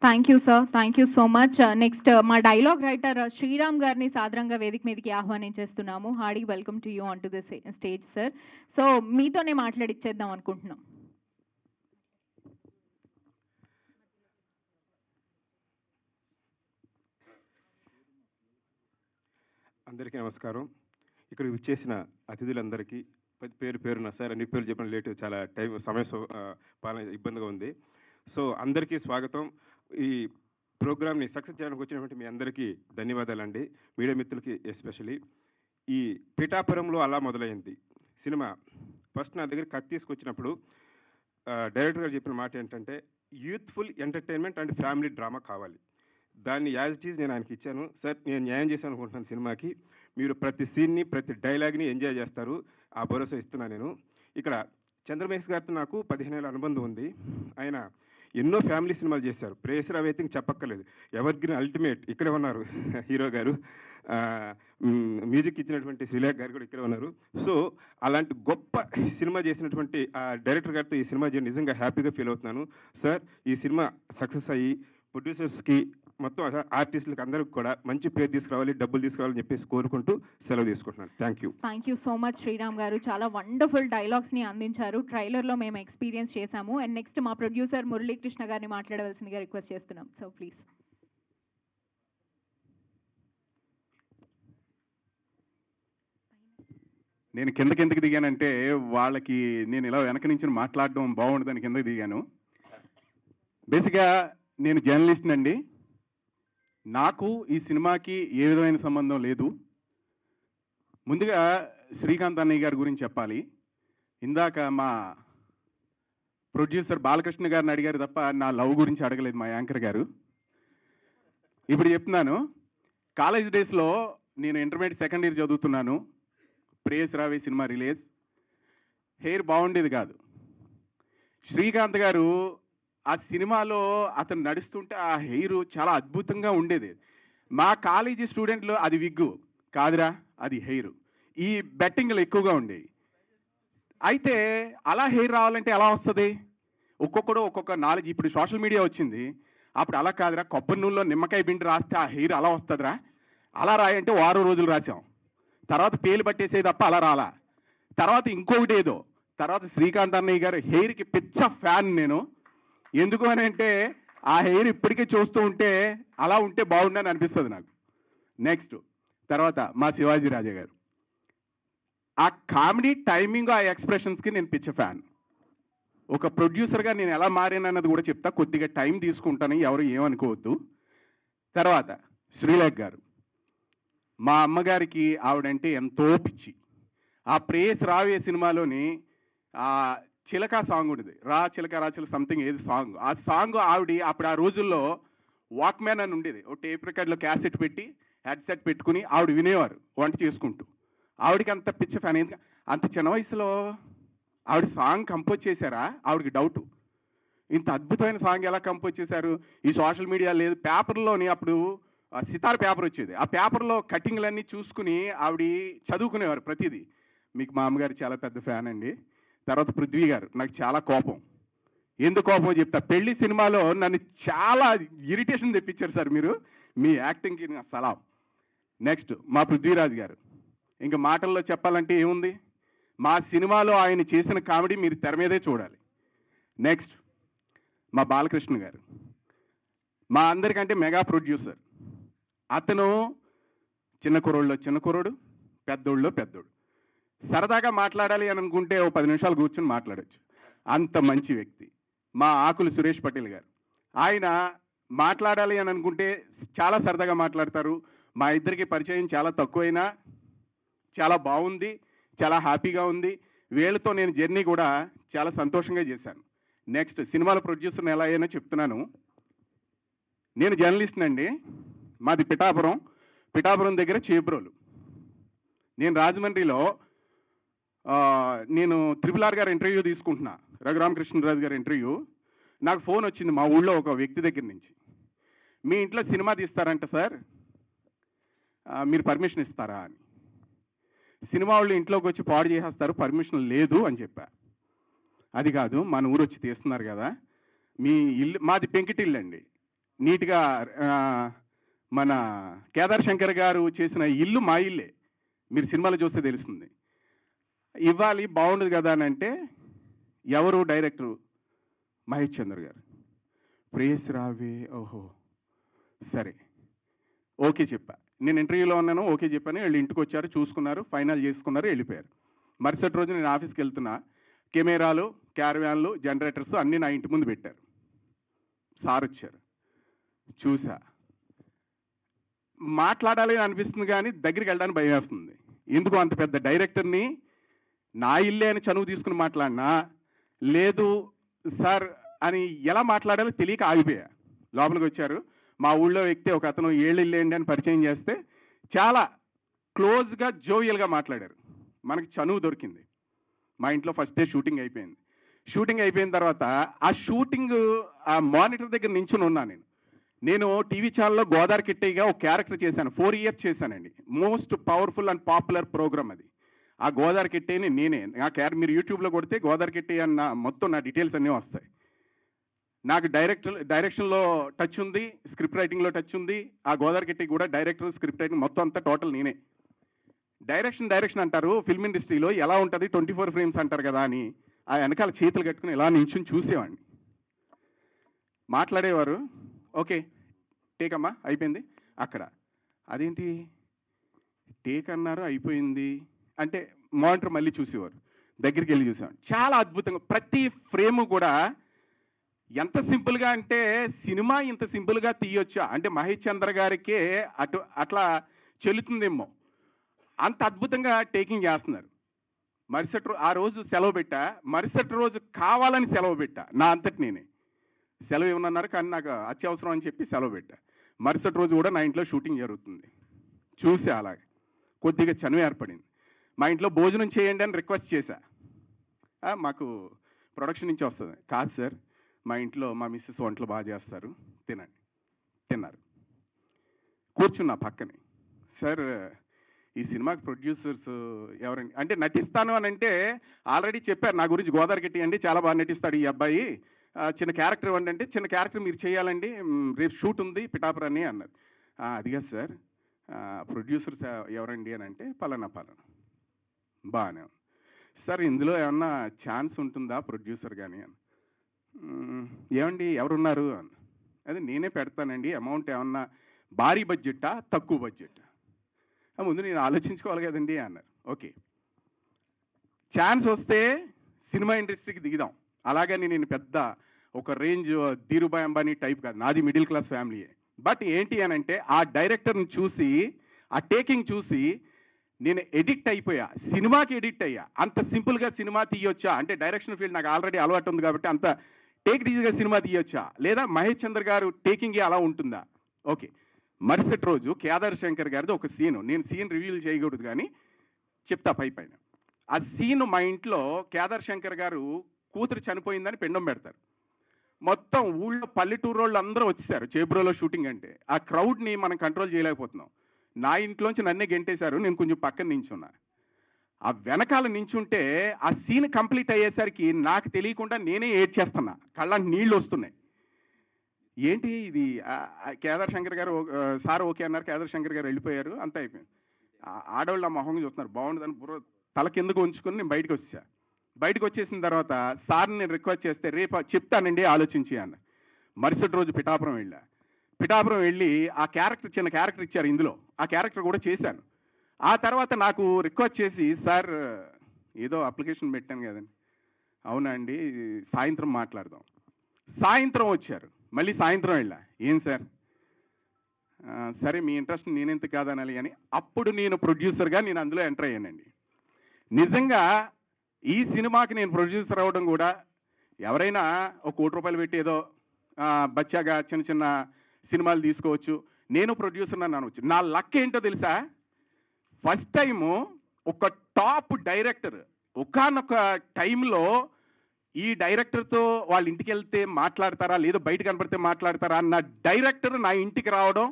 Thank you sir, thank you so much. Next మా డైలాగ్ రైటర్ శ్రీరామ్ గారిని సాదరంగా వేదిక మీదకి ఆహ్వానించేస్తున్నాము. Hearty welcome to you on to the stage sir. So మీతోనే మాట్లాడిచ్చేద్దాం అనుకుంటున్నాం. అందరికీ నమస్కారం. ఇక్కడ విచ్చేసిన అతిథులందరికీ పేరు పేరున సార్ అన్ని పేర్లు చెప్పిన లేటు చాలా సమయం పాలన ఇబ్బందిగా ఉంది. సో అందరికీ స్వాగతం. ఈ ప్రోగ్రామ్ని సక్సెస్ చేయడానికి వచ్చినటువంటి మీ అందరికీ ధన్యవాదాలండి. మీడియా మిత్రులకి ఎస్పెషలీ. ఈ పిఠాపురంలో అలా మొదలైంది సినిమా. ఫస్ట్ నా దగ్గర కట్ తీసుకొచ్చినప్పుడు డైరెక్టర్ గారు చెప్పిన మాట ఏంటంటే youthful entertainment and family drama కావాలి. దాన్ని యాజ్ ఇట్ ఈజ్ నేను ఆయనకి ఇచ్చాను. సార్ నేను న్యాయం చేశాను అనుకుంటున్నాను సినిమాకి. మీరు ప్రతి సీన్ని ప్రతి డైలాగ్ని ఎంజాయ్ చేస్తారు, ఆ భరోసా ఇస్తున్నాను నేను. ఇక్కడ చంద్రమేష్ గారితో నాకు 15 ఏళ్ళ అనుబంధం ఉంది. ఆయన ఎన్నో ఫ్యామిలీ సినిమాలు చేశారు. ప్రేయసరావు అయితే ఇంక చెప్పక్కర్లేదు, ఎవర్ గ్రీన్ అల్టిమేట్ ఇక్కడే ఉన్నారు హీరో గారు. మ్యూజిక్ ఇచ్చినటువంటి శ్రీలేఖ గారు కూడా ఇక్కడే ఉన్నారు. సో అలాంటి గొప్ప సినిమా చేసినటువంటి ఆ డైరెక్టర్ గారితో ఈ సినిమా చేయడం నిజంగా హ్యాపీగా ఫీల్ అవుతున్నాను. సార్ ఈ సినిమా సక్సెస్ అయ్యి ప్రొడ్యూసర్స్కి మొత్తం ఆర్టిస్టులకి అందరికి కూడా మంచి పేరు తీసుకురావాలి, డబ్బులు తీసుకురావాలని చెప్పేసి కోరుకుంటూ సెలవు తీసుకుంటున్నాను. Thank you so much Sriram గారు. చాలా వండర్ఫుల్ డైలాగ్స్ని అందించారు. ట్రైలర్లో మేము ఎక్స్పీరియన్స్ చేశాము. అండ్ నెక్స్ట్ మా ప్రొడ్యూసర్ మురళీకృష్ణ గారిని మాట్లాడవలసిందిగా రిక్వెస్ట్ చేస్తున్నాం. So please. నేను కిందకి దిగానంటే వాళ్ళకి నేను ఇలా వెనక నుంచి మాట్లాడడం బాగుండదని కిందకి దిగాను. బేసిక్గా నేను జర్నలిస్ట్ అండి. నాకు ఈ సినిమాకి ఏ విధమైన సంబంధం లేదు. ముందుగా శ్రీకాంత్ అన్నయ్య గారి గురించి చెప్పాలి. ఇందాక మా ప్రొడ్యూసర్ బాలకృష్ణ గారిని అడిగారు తప్ప నా లవ్ గురించి అడగలేదు మా యాంకర్ గారు. ఇప్పుడు చెప్తున్నాను. కాలేజ్ డేస్లో నేను ఇంటర్మీడియట్ సెకండ్ ఇయర్ చదువుతున్నాను. ప్రేయసరావే సినిమా రిలీజ్. హెయిర్ బాగుండేది కాదు. శ్రీకాంత్ గారు ఆ సినిమాలో అతను నడుస్తుంటే ఆ హెయిర్ చాలా అద్భుతంగా ఉండేది. మా కాలేజీ స్టూడెంట్లు అది విగ్గు కాదురా, అది హెయిర్. ఈ బెట్టింగ్లు ఎక్కువగా ఉండేవి. అయితే అలా హెయిర్ రావాలంటే ఎలా వస్తుంది? ఒక్కొక్కడు ఒక్కొక్క నాలెడ్జ్. ఇప్పుడు సోషల్ మీడియా వచ్చింది. అప్పుడు అలా కాదురా, కొబ్బరి నూనెలో నిమ్మకాయ పిండి రాస్తే ఆ హెయిర్ అలా వస్తుందిరా, అలా రాయంటే వారం రోజులు రాసాం. తర్వాత పేలు పట్టేసేది తప్ప అలా రాలా. తర్వాత ఇంకొకటి ఏదో. తర్వాత శ్రీకాంత్ అన్నయ్య గారు హెయిర్కి పిచ్చ ఫ్యాన్ నేను. ఎందుకు అని అంటే ఆ హెయిర్ ఇప్పటికీ చూస్తూ ఉంటే అలా ఉంటే బాగుండని అనిపిస్తుంది నాకు. నెక్స్ట్ తర్వాత మా శివాజీ రాజా గారు. ఆ కామెడీ టైమింగ్, ఆ ఎక్స్ప్రెషన్స్కి నేను పిచ్చ ఫ్యాన్. ఒక ప్రొడ్యూసర్గా నేను ఎలా మారానన్నది కూడా చెప్తా. కొద్దిగా టైం తీసుకుంటాను, ఎవరు ఏమనుకోవద్దు. తర్వాత శ్రీలేఖ గారు. మా అమ్మగారికి ఆవిడంటే ఎంతో పిచ్చి. ఆ ప్రేయసరావే సినిమాలోని ఆ చిలక సాంగ్ ఉండేది, రా చిలక రా చిలక సంథింగ్ ఏది సాంగ్. ఆ సాంగ్ ఆవిడ అప్పుడు ఆ రోజుల్లో వాక్మ్యాన్ అని ఉండేది. ఒక టేప్ రికార్డులో క్యాసెట్ పెట్టి హెడ్సెట్ పెట్టుకుని ఆవిడ వినేవారు వంట చేసుకుంటూ. ఆవిడకి అంత పిచ్చ ఫ్యాన్. ఎందుకంటే అంత చిన్న వయసులో ఆవిడ సాంగ్ కంపోజ్ చేశారా? ఆవిడకి డౌటు, ఇంత అద్భుతమైన సాంగ్ ఎలా కంపోజ్ చేశారు? ఈ సోషల్ మీడియా లేదు. పేపర్లోని అప్పుడు సితార్ పేపర్ వచ్చేది. ఆ పేపర్లో కటింగ్లన్నీ చూసుకుని ఆవిడ చదువుకునేవారు ప్రతిదీ. మీకు మా అమ్మగారు చాలా పెద్ద ఫ్యాన్ అండి. తర్వాత పృథ్వీ గారు నాకు చాలా కోపం. ఎందుకు కోపం చెప్తా. పెళ్లి సినిమాలో నన్ను చాలా ఇరిటేషన్ తెప్పించారు సార్ మీరు, మీ యాక్టింగ్కి నా సలాం. నెక్స్ట్ మా పృథ్వీరాజ్ గారు. ఇంకా మాటల్లో చెప్పాలంటే ఏముంది, మా సినిమాలో ఆయన చేసిన కామెడీ మీరు తెర మీదే చూడాలి. నెక్స్ట్ మా బాలకృష్ణ గారు. మా అందరికంటే మెగా ప్రొడ్యూసర్. అతను చిన్న కుర్రోడు, పెద్దోళ్ళలో పెద్దోడు. సరదాగా మాట్లాడాలి అని అనుకుంటే ఓ 10 నిమిషాలు కూర్చొని మాట్లాడచ్చు, అంత మంచి వ్యక్తి. మా ఆకులు సురేష్ పటేల్ గారు. ఆయన మాట్లాడాలి అని అనుకుంటే చాలా సరదాగా మాట్లాడతారు. మా ఇద్దరికి పరిచయం చాలా తక్కువైనా చాలా బాగుంది, చాలా హ్యాపీగా ఉంది. వీళ్ళతో నేను జర్నీ కూడా చాలా సంతోషంగా చేశాను. నెక్స్ట్ సినిమాల ప్రొడ్యూసర్ని ఎలా అయినా చెప్తున్నాను. నేను జర్నలిస్ట్ అండి. మాది పిఠాపురం దగ్గర చేబ్రోలు. నేను రాజమండ్రిలో నేను RRR గారి ఇంటర్వ్యూ తీసుకుంటున్నా, రఘురామకృష్ణరాజు గారి ఇంటర్వ్యూ. నాకు ఫోన్ వచ్చింది మా ఊళ్ళో ఒక వ్యక్తి దగ్గర నుంచి. మీ ఇంట్లో సినిమా తీస్తారంట సార్, మీరు పర్మిషన్ ఇస్తారా అని. సినిమా వాళ్ళు ఇంట్లోకి వచ్చి పాడు చేసేస్తారు, పర్మిషన్ లేదు అని చెప్పా. అది కాదు, మన ఊరు వచ్చి తీస్తున్నారు కదా, మీ ఇల్లు, మాది పెంకిటిల్లు అండి, నీట్గా మన కేదార్ శంకర్ గారు చేసిన ఇల్లు మా ఇల్లే, మీరు సినిమాలో చూస్తే తెలుస్తుంది. ఇవ్వాలి బాగుండదు కదా అని అంటే ఎవరు డైరెక్టరు? మహేష్ చంద్ర గారు. ప్రేయసరావే, ఓహో సరే ఓకే చెప్పా. నేను ఇంటర్వ్యూలో ఉన్నాను, ఓకే చెప్పాను. వీళ్ళు ఇంటికి వచ్చారు, చూసుకున్నారు, ఫైనల్ చేసుకున్నారు, వెళ్ళిపోయారు. మరుసటి రోజు నేను ఆఫీస్కి వెళ్తున్నా. కెమెరాలు, క్యారవాన్లు, జనరేటర్స్ అన్నీ నా ఇంటి ముందు పెట్టారు. సార్ వచ్చారు, చూసా. మాట్లాడాలి అని అనిపిస్తుంది కానీ దగ్గరికి వెళ్ళడానికి భయం వేస్తుంది. ఎందుకు అంత పెద్ద డైరెక్టర్ని నా ఇల్లే అని చనువు తీసుకుని మాట్లాడినా, లేదు సార్ అని ఎలా మాట్లాడాలో తెలియక ఆగిపోయా. లోపలికి వచ్చారు, మా ఊళ్ళో వ్యక్తి ఒక అతను ఏళ్ళిల్లేండి అని పరిచయం చేస్తే చాలా క్లోజ్గా జోవియల్గా మాట్లాడారు. మనకి చనువు దొరికింది. మా ఇంట్లో ఫస్ట్ డే షూటింగ్ అయిపోయింది. షూటింగ్ అయిపోయిన తర్వాత ఆ మానిటర్ దగ్గర నించుని ఉన్నా నేను టీవీ ఛానల్లో గోదావరి కిట్టయ్యగా ఒక క్యారెక్టర్ చేశాను. 4 years చేశానండి. Most powerful and popular program అది. ఆ గోదావరి కిట్టయ్యని నేనే. మీరు యూట్యూబ్లో కొడితే గోదావరి కిట్టయ్య అన్న మొత్తం నా డీటెయిల్స్ అన్నీ వస్తాయి. నాకు డైరెక్షన్లో టచ్ ఉంది, స్క్రిప్ట్ రైటింగ్లో టచ్ ఉంది. ఆ గోదావరి కిట్టయ్య కూడా డైరెక్టర్, స్క్రిప్ట్ రైటింగ్ మొత్తం అంతా టోటల్ నేనే. డైరెక్షన్ అంటారు ఫిల్మ్ ఇండస్ట్రీలో, ఎలా ఉంటుంది 24 frames అంటారు కదా అని ఆ వెనకాల చేతులు కట్టుకుని ఇలా నించుని చూసేవాడిని. మాట్లాడేవారు, ఓకే టేక్ అమ్మా అయిపోయింది. అక్కడ అదేంటి టేక్ అన్నారు అయిపోయింది అంటే మానిటర్ మళ్ళీ చూసేవారు, దగ్గరికి వెళ్ళి చూసేవాడు. చాలా అద్భుతంగా ప్రతి ఫ్రేము కూడా ఎంత సింపుల్గా అంటే సినిమా ఇంత సింపుల్గా తీయొచ్చా అంటే మహేష్ చంద్ర గారికే అట్లా చెల్లుతుందేమో అంత అద్భుతంగా టేకింగ్ చేస్తున్నారు. ఆ రోజు సెలవు పెట్టా, మరుసటి రోజు కావాలని సెలవు పెట్టా. నా అంతటి నేనే సెలవు ఇవ్వనన్నారు, కానీ నాకు అత్యవసరం అని చెప్పి సెలవు పెట్టా. మరుసటి రోజు కూడా నా ఇంట్లో షూటింగ్ జరుగుతుంది. చూసా, అలాగే కొద్దిగా చనువు ఏర్పడింది. మా ఇంట్లో భోజనం చేయండి అని రిక్వెస్ట్ చేశా. మాకు ప్రొడక్షన్ నుంచి వస్తుంది. కాదు సార్, మా ఇంట్లో మా మిస్సెస్ వంటలు బాగా చేస్తారు, తినండి. తిన్నారు. కూర్చున్నా పక్కనే. సార్ ఈ సినిమాకి ప్రొడ్యూసర్స్ ఎవరండి అంటే నటిస్తాను అని అంటే ఆల్రెడీ చెప్పారు నా గురించి, గోదావరి కిట్టి అండి చాలా బాగా నటిస్తాడు ఈ అబ్బాయి, చిన్న క్యారెక్టర్ ఇవ్వండి అంటే చిన్న క్యారెక్టర్ మీరు చేయాలండి, రేపు షూట్ ఉంది పిఠాపురాన్ని అన్నారు. అదిగా సార్ ప్రొడ్యూసర్స్ ఎవరండి అని అంటే పలానా బాగానే ఉంది సార్, ఇందులో ఏమన్నా ఛాన్స్ ఉంటుందా ప్రొడ్యూసర్ కానీ అని. ఏమండి ఎవరున్నారు అని. అది నేనే పెడతానండి, అమౌంట్ ఏమన్నా భారీ బడ్జెట్టా తక్కువ బడ్జెట్టా, ముందు నేను ఆలోచించుకోవాలి కదండి అన్నారు. ఓకే ఛాన్స్ వస్తే సినిమా ఇండస్ట్రీకి దిగుదాం, అలాగని నేను పెద్ద ఒక రేంజ్ ధీరుభాయ్ అంబానీ టైప్ కాదు, నాది మిడిల్ క్లాస్ ఫ్యామిలీయే. బట్ ఏంటి అని అంటే ఆ డైరెక్టర్ని చూసి ఆ టేకింగ్ చూసి నేను ఎడిక్ట్ అయిపోయా, సినిమాకి ఎడిక్ట్ అయ్యా. అంత సింపుల్గా సినిమా తీయొచ్చా అంటే డైరెక్షన్ ఫీల్డ్ నాకు ఆల్రెడీ అలవాటు ఉంది కాబట్టి అంత టేక్ ఈజీగా సినిమా తీయొచ్చా, లేదా మహేష్ చంద్ర గారు టేకింగే అలా ఉంటుందా. ఓకే మరుసటి రోజు కేదార్ శంకర్ గారిది ఒక సీను, నేను సీన్ రివీల్ చేయకూడదు కానీ చెప్తా పైన. ఆ సీను మా ఇంట్లో కేదార్ శంకర్ గారు కూతురు చనిపోయిందని పిండం పెడతారు. మొత్తం ఊళ్ళో పల్లెటూరు వాళ్ళు అందరూ వచ్చేసారు చేబ్రోలో షూటింగ్ అంటే. ఆ క్రౌడ్ని మనం కంట్రోల్ చేయలేకపోతున్నాం. నా ఇంట్లోంచి నన్నే గెంటేశారు, నేను కొంచెం పక్కన నించున్నా. ఆ వెనకాల నించుంటే ఆ సీన్ కంప్లీట్ అయ్యేసరికి నాకు తెలియకుండా నేనే ఏడ్చేస్తున్నా, కళ్ళ నీళ్ళు వస్తున్నాయి. ఏంటి ఇది కేదార్ శంకర్ గారు సార్ ఓకే అన్నారు, కేదార్ శంకర్ గారు వెళ్ళిపోయారు, అంతా అయిపోయింది. ఆడవాళ్ళు ఆ మొహంగా చూస్తున్నారు, బాగుండదని బుర్ర తల కిందకు ఉంచుకొని నేను బయటకు వచ్చా. బయటకు వచ్చేసిన తర్వాత సార్ని నేను రిక్వెస్ట్ చేస్తే రేపు చెప్తానండి ఆలోచించి అన్న. మరుసటి రోజు పిఠాపురం వెళ్ళి ఆ క్యారెక్టర్ చిన్న క్యారెక్టర్ ఇచ్చారు ఇందులో, ఆ క్యారెక్టర్ కూడా చేశాను. ఆ తర్వాత నాకు రిక్వెస్ట్ చేసి సార్ ఏదో అప్లికేషన్ పెట్టాను కదండి, అవునా అండి సాయంత్రం మాట్లాడదాం. సాయంత్రం వచ్చారు, మళ్ళీ సాయంత్రం వెళ్ళా. ఏం సార్ సరే మీ ఇంట్రెస్ట్ నేనెంత కాదనాలి అని అప్పుడు నేను ప్రొడ్యూసర్గా నేను అందులో ఎంటర్ అయ్యానండి. నిజంగా ఈ సినిమాకి నేను ప్రొడ్యూసర్ అవ్వడం కూడా ఎవరైనా ఒక ₹1 పెట్టి ఏదో బచ్చాగా చిన్న చిన్న సినిమాలు తీసుకోవచ్చు, నేను ప్రొడ్యూసర్ అని అనవచ్చు. నా లక్ ఏంటో తెలుసా, ఫస్ట్ టైము ఒక టాప్ డైరెక్టర్ ఒకానొక టైంలో ఈ డైరెక్టర్తో వాళ్ళ ఇంటికి వెళ్తే మాట్లాడతారా లేదా బయట కనపడితే మాట్లాడతారా అన్న డైరెక్టర్ నా ఇంటికి రావడం,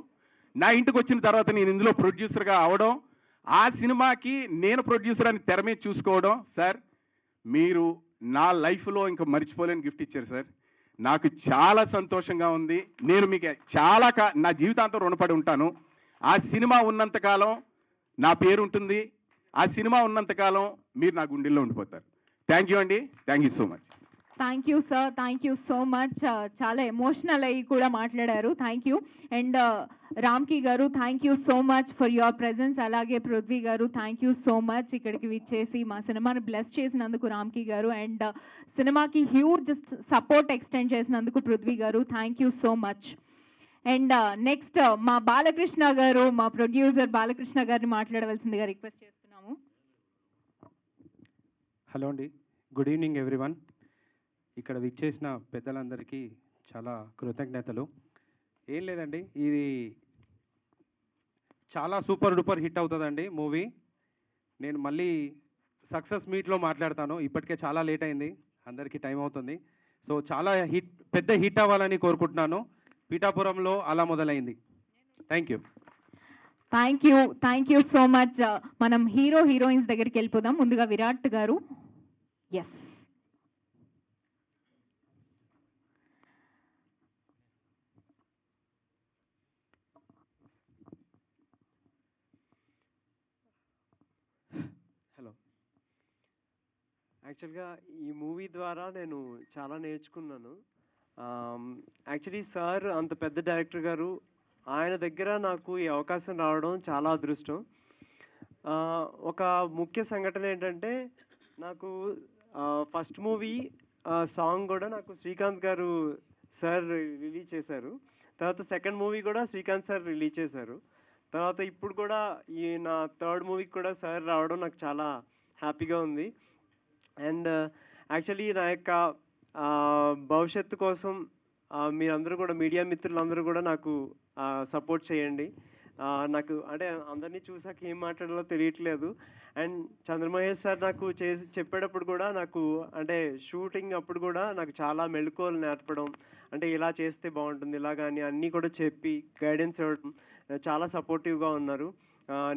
నా ఇంటికి వచ్చిన తర్వాత నేను ఇందులో ప్రొడ్యూసర్గా అవడం, ఆ సినిమాకి నేను ప్రొడ్యూసర్ అని తెర మీద చూసుకోవడం. సార్ మీరు నా లైఫ్లో ఇంకా మర్చిపోలేని గిఫ్ట్ ఇచ్చారు సార్, నాకు చాలా సంతోషంగా ఉంది. నేను మీకు చాలా నా జీవితాంతం రుణపడి ఉంటాను. ఆ సినిమా ఉన్నంతకాలం నా పేరు ఉంటుంది, ఆ సినిమా ఉన్నంతకాలం మీరు నా గుండెల్లో ఉండిపోతారు. థ్యాంక్ యూ అండి, thank you so much. Thank you sir, thank you so much. చాలా ఎమోషనల్ అయ్యి కూడా మాట్లాడారు. Thank you. అండ్ రామ్కి గారు thank you so much for your presence. అలాగే పృథ్వీ గారు థ్యాంక్ యూ సో మచ్ ఇక్కడికి విచ్చేసి మా సినిమాని బ్లెస్ చేసినందుకు రామ్కి గారు, అండ్ సినిమాకి హ్యూజ్ సపోర్ట్ ఎక్స్టెండ్ చేసినందుకు పృథ్వీ గారు thank you so much. And next మా బాలకృష్ణ గారు, మా ప్రొడ్యూసర్ బాలకృష్ణ గారిని మాట్లాడవలసిందిగా రిక్వెస్ట్ చేస్తున్నాము. హలో అండి, గుడ్ ఈవినింగ్ ఎవ్రీవన్. ఇక్కడ విచ్చేసిన పెద్దలందరికీ చాలా కృతజ్ఞతలు. ఏం లేదండి, ఇది చాలా సూపర్ డూపర్ హిట్ అవుతుందండి మూవీ. నేను మళ్ళీ సక్సెస్ మీట్లో మాట్లాడతాను. ఇప్పటికే చాలా లేట్ అయింది, అందరికీ టైం అవుతుంది. సో చాలా పెద్ద హిట్ అవ్వాలని కోరుకుంటున్నాను. పిఠాపురంలో అలా మొదలైంది. Thank you. Thank you so much. మనం హీరోయిన్స్ దగ్గరికి వెళ్ళిపోదాం. ముందుగా విరాట్ గారు. Yes, hello. యాక్చువల్గా ఈ మూవీ ద్వారా నేను చాలా నేర్చుకున్నాను. యాక్చువల్లీ సార్ అంత పెద్ద డైరెక్టర్ గారు, ఆయన దగ్గర నాకు ఈ అవకాశం రావడం చాలా అదృష్టం. ఒక ముఖ్య సంఘటన ఏంటంటే, నాకు ఫస్ట్ మూవీ సాంగ్ కూడా నాకు శ్రీకాంత్ గారు సార్ రిలీజ్ చేశారు. తర్వాత సెకండ్ మూవీ కూడా శ్రీకాంత్ సార్ రిలీజ్ చేశారు. తర్వాత ఇప్పుడు కూడా ఈ నా థర్డ్ మూవీకి కూడా సార్ రావడం నాకు చాలా హ్యాపీగా ఉంది. అండ్ యాక్చువల్లీ నా యొక్క భవిష్యత్తు కోసం మీరందరూ కూడా, మీడియా మిత్రులందరూ కూడా నాకు సపోర్ట్ చేయండి. నాకు అంటే అందరినీ చూసాక ఏం మాట్లాడాలో తెలియట్లేదు. అండ్ చంద్రమహేష్ సార్ నాకు చెప్పేటప్పుడు కూడా నాకు అంటే షూటింగ్ అప్పుడు కూడా నాకు చాలా మెళుకువలు నేర్పడం, అంటే ఇలా చేస్తే బాగుంటుంది ఇలా కానీ అన్నీ కూడా చెప్పి గైడెన్స్ ఇవ్వడం, చాలా సపోర్టివ్గా ఉన్నారు.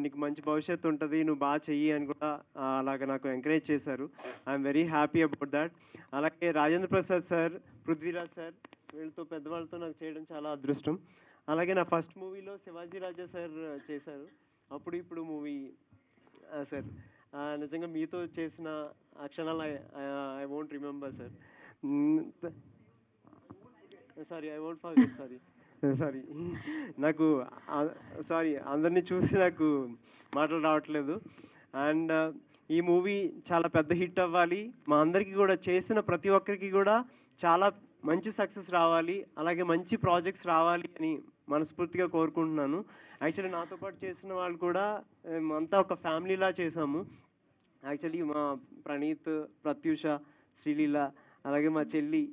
నీకు మంచి భవిష్యత్తు ఉంటుంది, నువ్వు బాగా చెయ్యి అని కూడా అలాగ నాకు ఎంకరేజ్ చేశారు. I'm very happy about that. అలాగే రాజేంద్ర ప్రసాద్ సార్, పృథ్వీరాజ్ సార్, వీళ్ళతో పెద్దవాళ్ళతో నాకు చేయడం చాలా అదృష్టం. అలాగే నా ఫస్ట్ మూవీలో శివాజీ రాజా సార్ చేశారు, అప్పుడు ఇప్పుడు మూవీ సార్. నిజంగా మీతో చేసిన ఆ క్షణాలు I won't remember sir. Sorry, I won't forget. Sorry నాకు సారీ అందరినీ చూసి నాకు మాటలు రావట్లేదు. అండ్ ఈ మూవీ చాలా పెద్ద హిట్ అవ్వాలి, మా అందరికీ కూడా చేసిన ప్రతి ఒక్కరికి కూడా చాలా మంచి సక్సెస్ రావాలి, అలాగే మంచి ప్రాజెక్ట్స్ రావాలి అని మనస్ఫూర్తిగా కోరుకుంటున్నాను. యాక్చువల్లీ నాతో పాటు చేసిన వాళ్ళు కూడా అంతా ఒక ఫ్యామిలీలా చేసాము. యాక్చువల్లీ మా ప్రణీత్, ప్రత్యూష, శ్రీలీల, అలాగే మా చెల్లి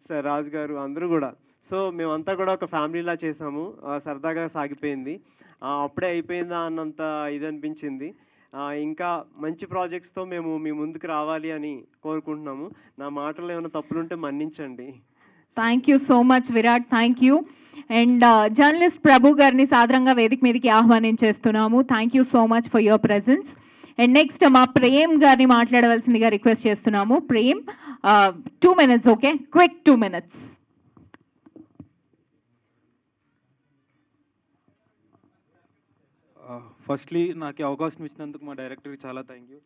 సార్, రాజు గారు అందరూ కూడా. సో మేమంతా కూడా ఒక ఫ్యామిలీలా చేసాము, సరదాగా సాగిపోయింది. అప్పుడే అయిపోయిందా అన్నంత ఇది అనిపించింది. ఇంకా మంచి ప్రాజెక్ట్స్తో మేము మీ ముందుకు రావాలి అని కోరుకుంటున్నాము. నా మాటలు ఏమైనా తప్పులుంటే మన్నించండి. Thank you so much Virat, thank you. And journalist Prabhu గారిని సాదరంగా వేదిక మీదకి ఆహ్వానించేస్తున్నాము. Thank you so much for your presence. And next మా ప్రేమ్ గారిని మాట్లాడవలసిందిగా రిక్వెస్ట్ చేస్తున్నాము. Prem, 2 minutes, okay, quick 2 minutes. Firstly నాకు ఈ అవకాశం ఇచ్చినందుకు మా డైరెక్టర్కి చాలా థ్యాంక్ యూ.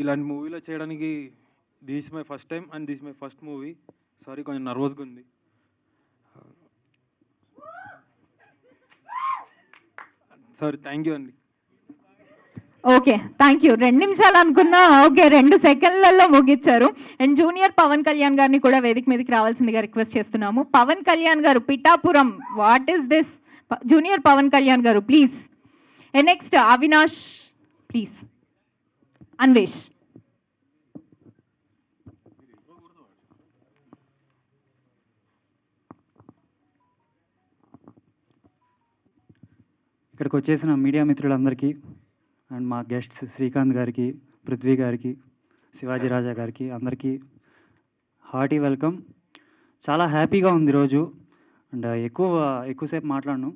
ఇలాంటి మూవీలో చేయడానికి this my first time and this my first movie. Sorry, కొంచెం నర్వస్గా ఉంది. సారీ, థ్యాంక్ యూ అండి. Okay, thank you. 2 నిమిషాలు అనుకున్నా, ఓకే 2 సెకండ్లలో ముగించారు. అండ్ జూనియర్ పవన్ కళ్యాణ్ గారిని కూడా వేదిక మీదకి రావాల్సిందిగా రిక్వెస్ట్ చేస్తున్నాము. Pawan Kalyan garu, Pithapuram, what is this? Junior Pawan Kalyan garu please. And next Avinash please. Anvesh. ఇక్కడికి వచ్చేసిన మీడియా మిత్రులందరికీ అండ్ మా గెస్ట్స్ శ్రీకాంత్ గారికి, పృథ్వీ గారికి, శివాజీ రాజా గారికి అందరికీ హార్టీ వెల్కమ్. చాలా హ్యాపీగా ఉంది ఈరోజు. అండ్ ఎక్కువసేపు మాట్లాడను.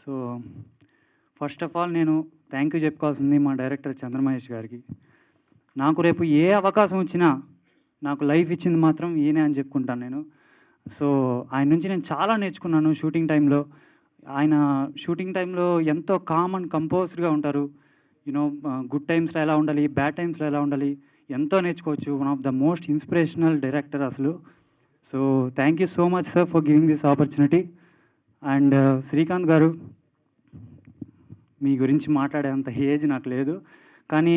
సో ఫస్ట్ ఆఫ్ ఆల్ నేను థ్యాంక్ యూ చెప్పుకోవాల్సింది మా డైరెక్టర్ చంద్రమహేష్ గారికి. నాకు రేపు ఏ అవకాశం వచ్చినా నాకు లైఫ్ ఇచ్చింది మాత్రం ఈయనే అని చెప్పుకుంటాను నేను. సో ఆయన నుంచి నేను చాలా నేర్చుకున్నాను షూటింగ్ టైంలో. ఆయన షూటింగ్ టైంలో ఎంతో కామ్ అండ్ కంపోజ్డ్గా ఉంటారు. యూనో గుడ్ టైమ్స్లో ఎలా ఉండాలి, బ్యాడ్ టైమ్స్లో ఎలా ఉండాలి, ఎంతో నేర్చుకోవచ్చు. One of the most inspirational director అసలు. So thank you so much sir for giving this opportunity. And Srikanth garu, మీ గురించి మాట్లాడేంత ఏజ్ నాకు లేదు, కానీ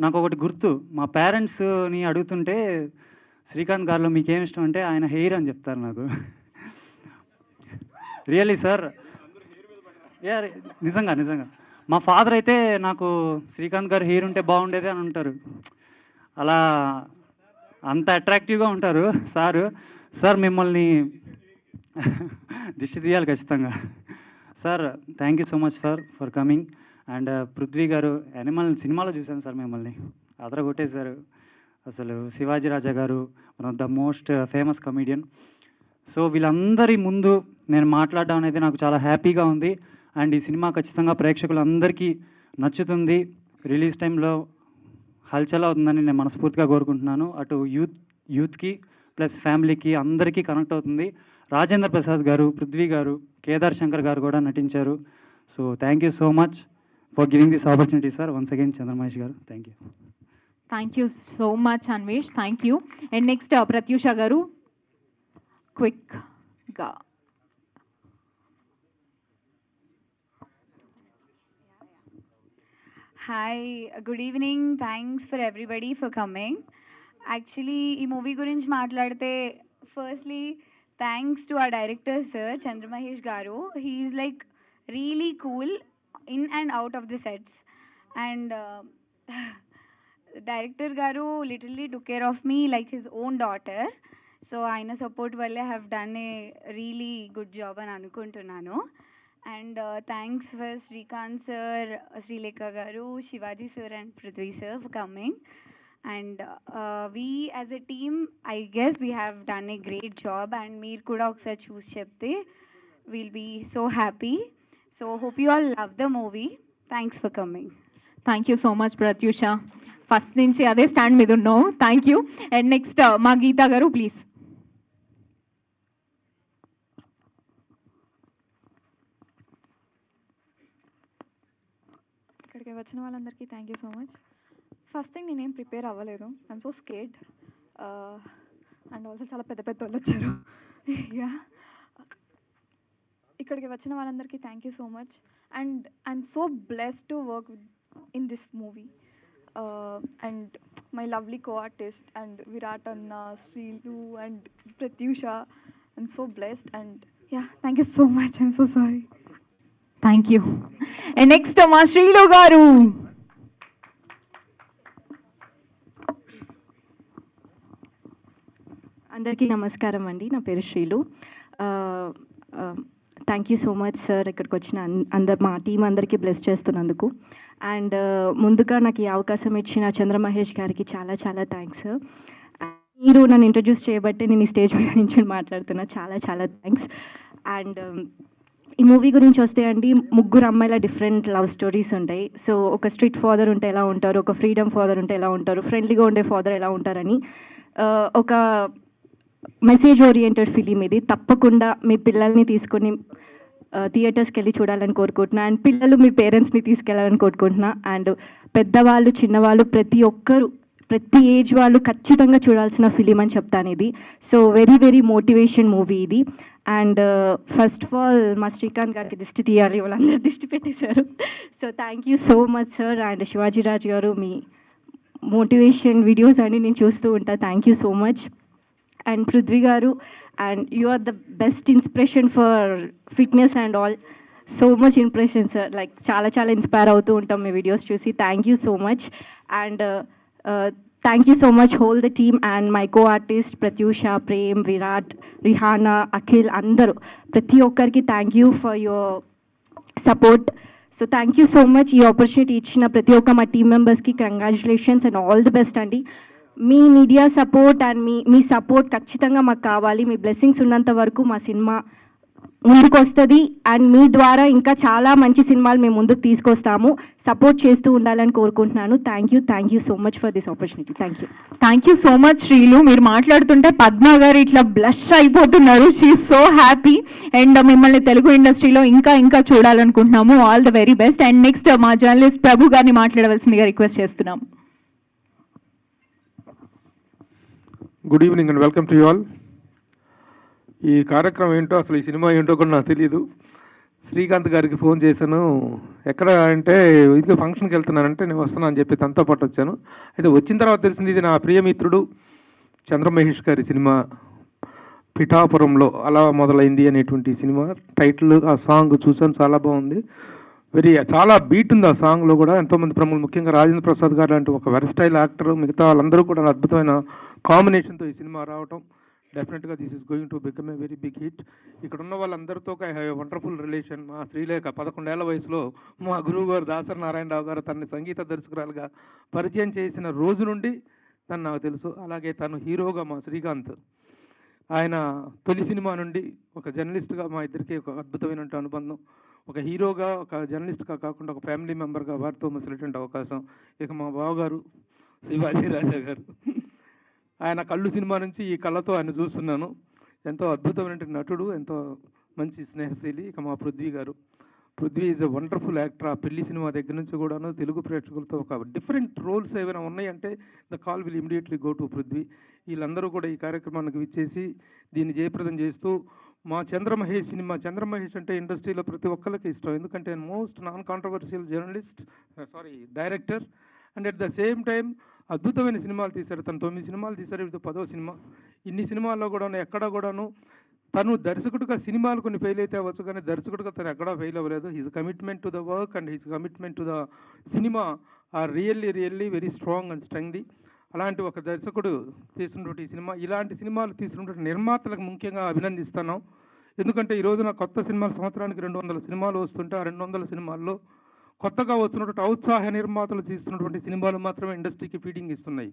నాకు ఒకటి గుర్తు. మా పేరెంట్స్ని అడుగుతుంటే శ్రీకాంత్ గారిలో మీకేం ఇష్టం అంటే ఆయన హెయిర్ అని చెప్తారు నాకు. రియల్లీ సార్, నిజంగా మా ఫాదర్ అయితే నాకు శ్రీకాంత్ గారు హెయిర్ ఉంటే బాగుండేది అని అంటారు. అలా అంత అట్రాక్టివ్గా ఉంటారు సార్. సార్ మిమ్మల్ని దిష్టి తీయాలి ఖచ్చితంగా. Sir thank you so much sir for coming. And Prithvi గారు యానిమల్ సినిమాలో చూశాను సార్ మిమ్మల్ని, అదరగొట్టేశారు అసలు. శివాజీ రాజా గారు one of the most famous comedian. So వీళ్ళందరి ముందు నేను మాట్లాడడం అనేది నాకు చాలా హ్యాపీగా ఉంది. అండ్ ఈ సినిమా ఖచ్చితంగా ప్రేక్షకులందరికీ నచ్చుతుంది. రిలీజ్ టైంలో హల్చల్ అవుతుందని నేను మనస్ఫూర్తిగా కోరుకుంటున్నాను. అటు యూత్కి ప్లస్ ఫ్యామిలీకి అందరికీ కనెక్ట్ అవుతుంది. రాజేంద్ర ప్రసాద్ గారు, పృథ్వీ గారు, కేదార్ శంకర్ గారు కూడా నటించారు. So thank you so much for giving this opportunity sir. Once again Chandramahesh garu thank you. Thank you so much Anvesh, thank you. And next Prathyusha garu క్విక్గా. Hi, good evening. Thanks for everybody for coming. Actually ఈ movie గురించి మాట్లాడితే firstly thanks to our director sir Chandramahesh garu. He is like really cool in and out of the sets. And director garu literally took care of me like his own daughter. So ఆయన support వల్లే have done a really good job అని అనుకుంటున్నాను. And thanks for Srikanth sir, Sreelekha garu, Shivaji sir and Prithvi sir for coming. And we as a team I guess we have done a great job. And మీరు కూడా ఒకసారి చూసి చెప్తే will be so happy. So hope you all love the movie. Thanks for coming. Thank you so much Pratyusha, first నుంచి అదే stand మీద ఉన్నావు. Thank you. And next మా గీతా గారు ప్లీజ్. ఇక్కడికి వచ్చిన వాళ్ళందరికీ thank you so much. First thing నేనేం ప్రిపేర్ అవ్వలేదు, I'm so scared. And also చాలా పెద్ద పెద్ద వాళ్ళు వచ్చారు. యా, ఇక్కడికి వచ్చిన వాళ్ళందరికీ thank you so much. And I'm so blessed to work in this movie. And my lovely co-artist and Virat Anna, Srilu and Pratyusha. I'm so blessed and yeah, thank you so much. I'm so sorry. Thank you. And next మా శ్రీలు గారు. అందరికీ నమస్కారం అండి, నా పేరు Sreelu. Thank you so much sir ఇక్కడికి వచ్చిన మా team అందరికీ బ్లెస్ చేస్తున్నందుకు. అండ్ ముందుగా నాకు ఈ అవకాశం ఇచ్చిన చంద్రమహేష్ గారికి చాలా చాలా థ్యాంక్స్. మీరు నన్ను ఇంట్రడ్యూస్ చేయబట్టే నేను ఈ స్టేజ్ మీద నుంచి మాట్లాడుతున్నా. చాలా చాలా థ్యాంక్స్. అండ్ ఈ మూవీ గురించి వస్తే అండి, ముగ్గురు అమ్మాయిల డిఫరెంట్ లవ్ స్టోరీస్ ఉంటాయి. సో ఒక స్ట్రిక్ట్ ఫాదర్ ఉంటే ఎలా ఉంటారు, ఒక ఫ్రీడమ్ ఫాదర్ ఉంటే ఎలా ఉంటారు, ఫ్రెండ్లీగా ఉండే ఫాదర్ ఎలా ఉంటారని ఒక మెసేజ్ ఓరియంటెడ్ ఫిలిం ఇది. తప్పకుండా మీ పిల్లల్ని తీసుకొని థియేటర్స్కి వెళ్ళి చూడాలని కోరుకుంటున్నా. అండ్ పిల్లలు మీ పేరెంట్స్ని తీసుకెళ్ళాలని కోరుకుంటున్నా. అండ్ పెద్దవాళ్ళు చిన్నవాళ్ళు ప్రతి ఒక్కరు, ప్రతి ఏజ్ వాళ్ళు ఖచ్చితంగా చూడాల్సిన ఫిలిం అని చెప్తాను ఇది. So very very motivation movie ఇది. అండ్ ఫస్ట్ ఆఫ్ ఆల్ మా శ్రీకాంత్ గారికి దిష్టి తీయాలి, వాళ్ళందరూ దిష్టి పెట్టేశారు. So thank you so much sir. And Shivaji Raj garu, మీ మోటివేషన్ వీడియోస్ అని నేను చూస్తూ ఉంటా. Thank you so much. And Prithvi garu, and you are the best inspiration for fitness and all. So much impression sir, like చాలా చాలా ఇన్స్పైర్ అవుతూ ఉంటాం మీ వీడియోస్ చూసి. Thank you so much. And thank you so much whole the team and my co-artist Prathyusha, Prem, Virat, Rihana, Akhil, అందరూ ప్రతి ఒక్కరికి thank you for your support. So thank you so much. ఈ ఆపర్చునిటీ ఇచ్చిన ప్రతి ఒక్క మా టీమ్ మెంబర్స్కి congratulations and all the best అండి. మీ మీడియా సపోర్ట్ అండ్ మీ సపోర్ట్ ఖచ్చితంగా మాకు కావాలి. మీ బ్లెస్సింగ్స్ ఉన్నంత వరకు మా సినిమా ముందుకు వస్తుంది. అండ్ మీ ద్వారా ఇంకా చాలా మంచి సినిమాలు మేము ముందుకు తీసుకొస్తాము. సపోర్ట్ చేస్తూ ఉండాలని కోరుకుంటున్నాను. Thank you so much for this opportunity. Thank you so much Sreelu. మీరు మాట్లాడుతుంటే పద్మ గారు ఇట్లా బ్లష్ అయిపోతున్నారు. She so happy. అండ్ మిమ్మల్ని తెలుగు ఇండస్ట్రీలో ఇంకా ఇంకా చూడాలనుకుంటున్నాము. All the very best. And next మా జర్నలిస్ట్ ప్రభు గారిని మాట్లాడవలసిందిగా రిక్వెస్ట్ చేస్తున్నాము. Good evening and welcome to you all. ఈ కార్యక్రమం ఏంటో, అసలు ఈ సినిమా ఏంటో కూడా నాకు తెలియదు. శ్రీకాంత్ గారికి ఫోన్ చేశాను, ఎక్కడ అంటే ఇంకో ఫంక్షన్కి వెళ్తున్నానంటే నేను వస్తున్నాను అని చెప్పి తనతో పాటు వచ్చాను. అయితే వచ్చిన తర్వాత తెలిసింది ఇది నా ప్రియమిత్రుడు చంద్రమహేష్ గారి సినిమా పిఠాపురంలో అలా మొదలైంది అనేటువంటి సినిమా. టైటిల్, ఆ సాంగ్ చూసాను, చాలా బాగుంది. చాలా బీట్ ఉంది ఆ సాంగ్లో కూడా. ఎంతోమంది ప్రముఖులు, ముఖ్యంగా రాజేంద్ర ప్రసాద్ గారు లాంటి ఒక వెరస్టైల్ యాక్టర్, మిగతా వాళ్ళందరూ కూడా అద్భుతమైన కాంబినేషన్తో ఈ సినిమా రావటం డెఫినెట్గా this is going to become a very big hit. ఇక్కడ ఉన్న వాళ్ళందరితో ఒక వండర్ఫుల్ రిలేషన్. మా శ్రీలేఖ 11 ఏళ్ల వయసులో మా గురువు గారు దాసరి నారాయణరావు గారు తనని సంగీత దర్శకురాలుగా పరిచయం చేసిన రోజు నుండి తను నాకు తెలుసు. అలాగే తను హీరోగా మా శ్రీకాంత్, ఆయన తొలి సినిమా నుండి ఒక జర్నలిస్ట్గా మా ఇద్దరికి ఒక అద్భుతమైన అనుబంధం. ఒక హీరోగా, ఒక జర్నలిస్ట్గా కాకుండా ఒక ఫ్యామిలీ మెంబర్గా వారితో మసిలేటువంటి అవకాశం. ఇక మా బావగారు శివాజీ రాజా గారు, ఆయన కళ్ళు సినిమా నుంచి ఈ కళ్ళతో ఆయన చూస్తున్నాను. ఎంతో అద్భుతమైన నటుడు, ఎంతో మంచి స్నేహశీలి. ఇక మా పృథ్వీ గారు, Prithvi is a wonderful actor. ఆ పెళ్లి సినిమా దగ్గర నుంచి కూడాను తెలుగు ప్రేక్షకులతో ఒక డిఫరెంట్ రోల్స్ ఏమైనా ఉన్నాయంటే the call will immediately go to Prithvi. వీళ్ళందరూ కూడా ఈ కార్యక్రమానికి విచ్చేసి దీన్ని జయప్రదం చేస్తూ మా చంద్రమహేష్ సినిమా, చంద్రమహేష్ అంటే ఇండస్ట్రీలో ప్రతి ఒక్కరికి ఇష్టం. ఎందుకంటే most non controversial journalist, director, and at the same time అద్భుతమైన సినిమాలు తీశారు. తను 9 సినిమాలు తీశారు, ఇది 10వ సినిమా. ఇన్ని సినిమాల్లో కూడాను ఎక్కడ కూడాను తను దర్శకుడిగా సినిమాలు కొన్ని ఫెయిల్ అయితే అవ్వచ్చు, కానీ దర్శకుడిగా తను ఎక్కడా ఫెయిల్ అవ్వలేదు. His commitment to the work and his commitment to the cinema are really very strong and strength. అలాంటి ఒక దర్శకుడు తీసినటువంటి ఈ సినిమా, ఇలాంటి సినిమాలు తీసినటువంటి నిర్మాతలకు ముఖ్యంగా అభినందిస్తాను. ఎందుకంటే ఈ రోజున కొత్త సినిమాలు సంవత్సరానికి 200 సినిమాలు వస్తుంటే ఆ 200 సినిమాల్లో కొత్తగా వస్తున్నటువంటి ఔత్సాహ నిర్మాతలు తీస్తున్నటువంటి సినిమాలు మాత్రమే ఇండస్ట్రీకి ఫీడింగ్ ఇస్తున్నాయి.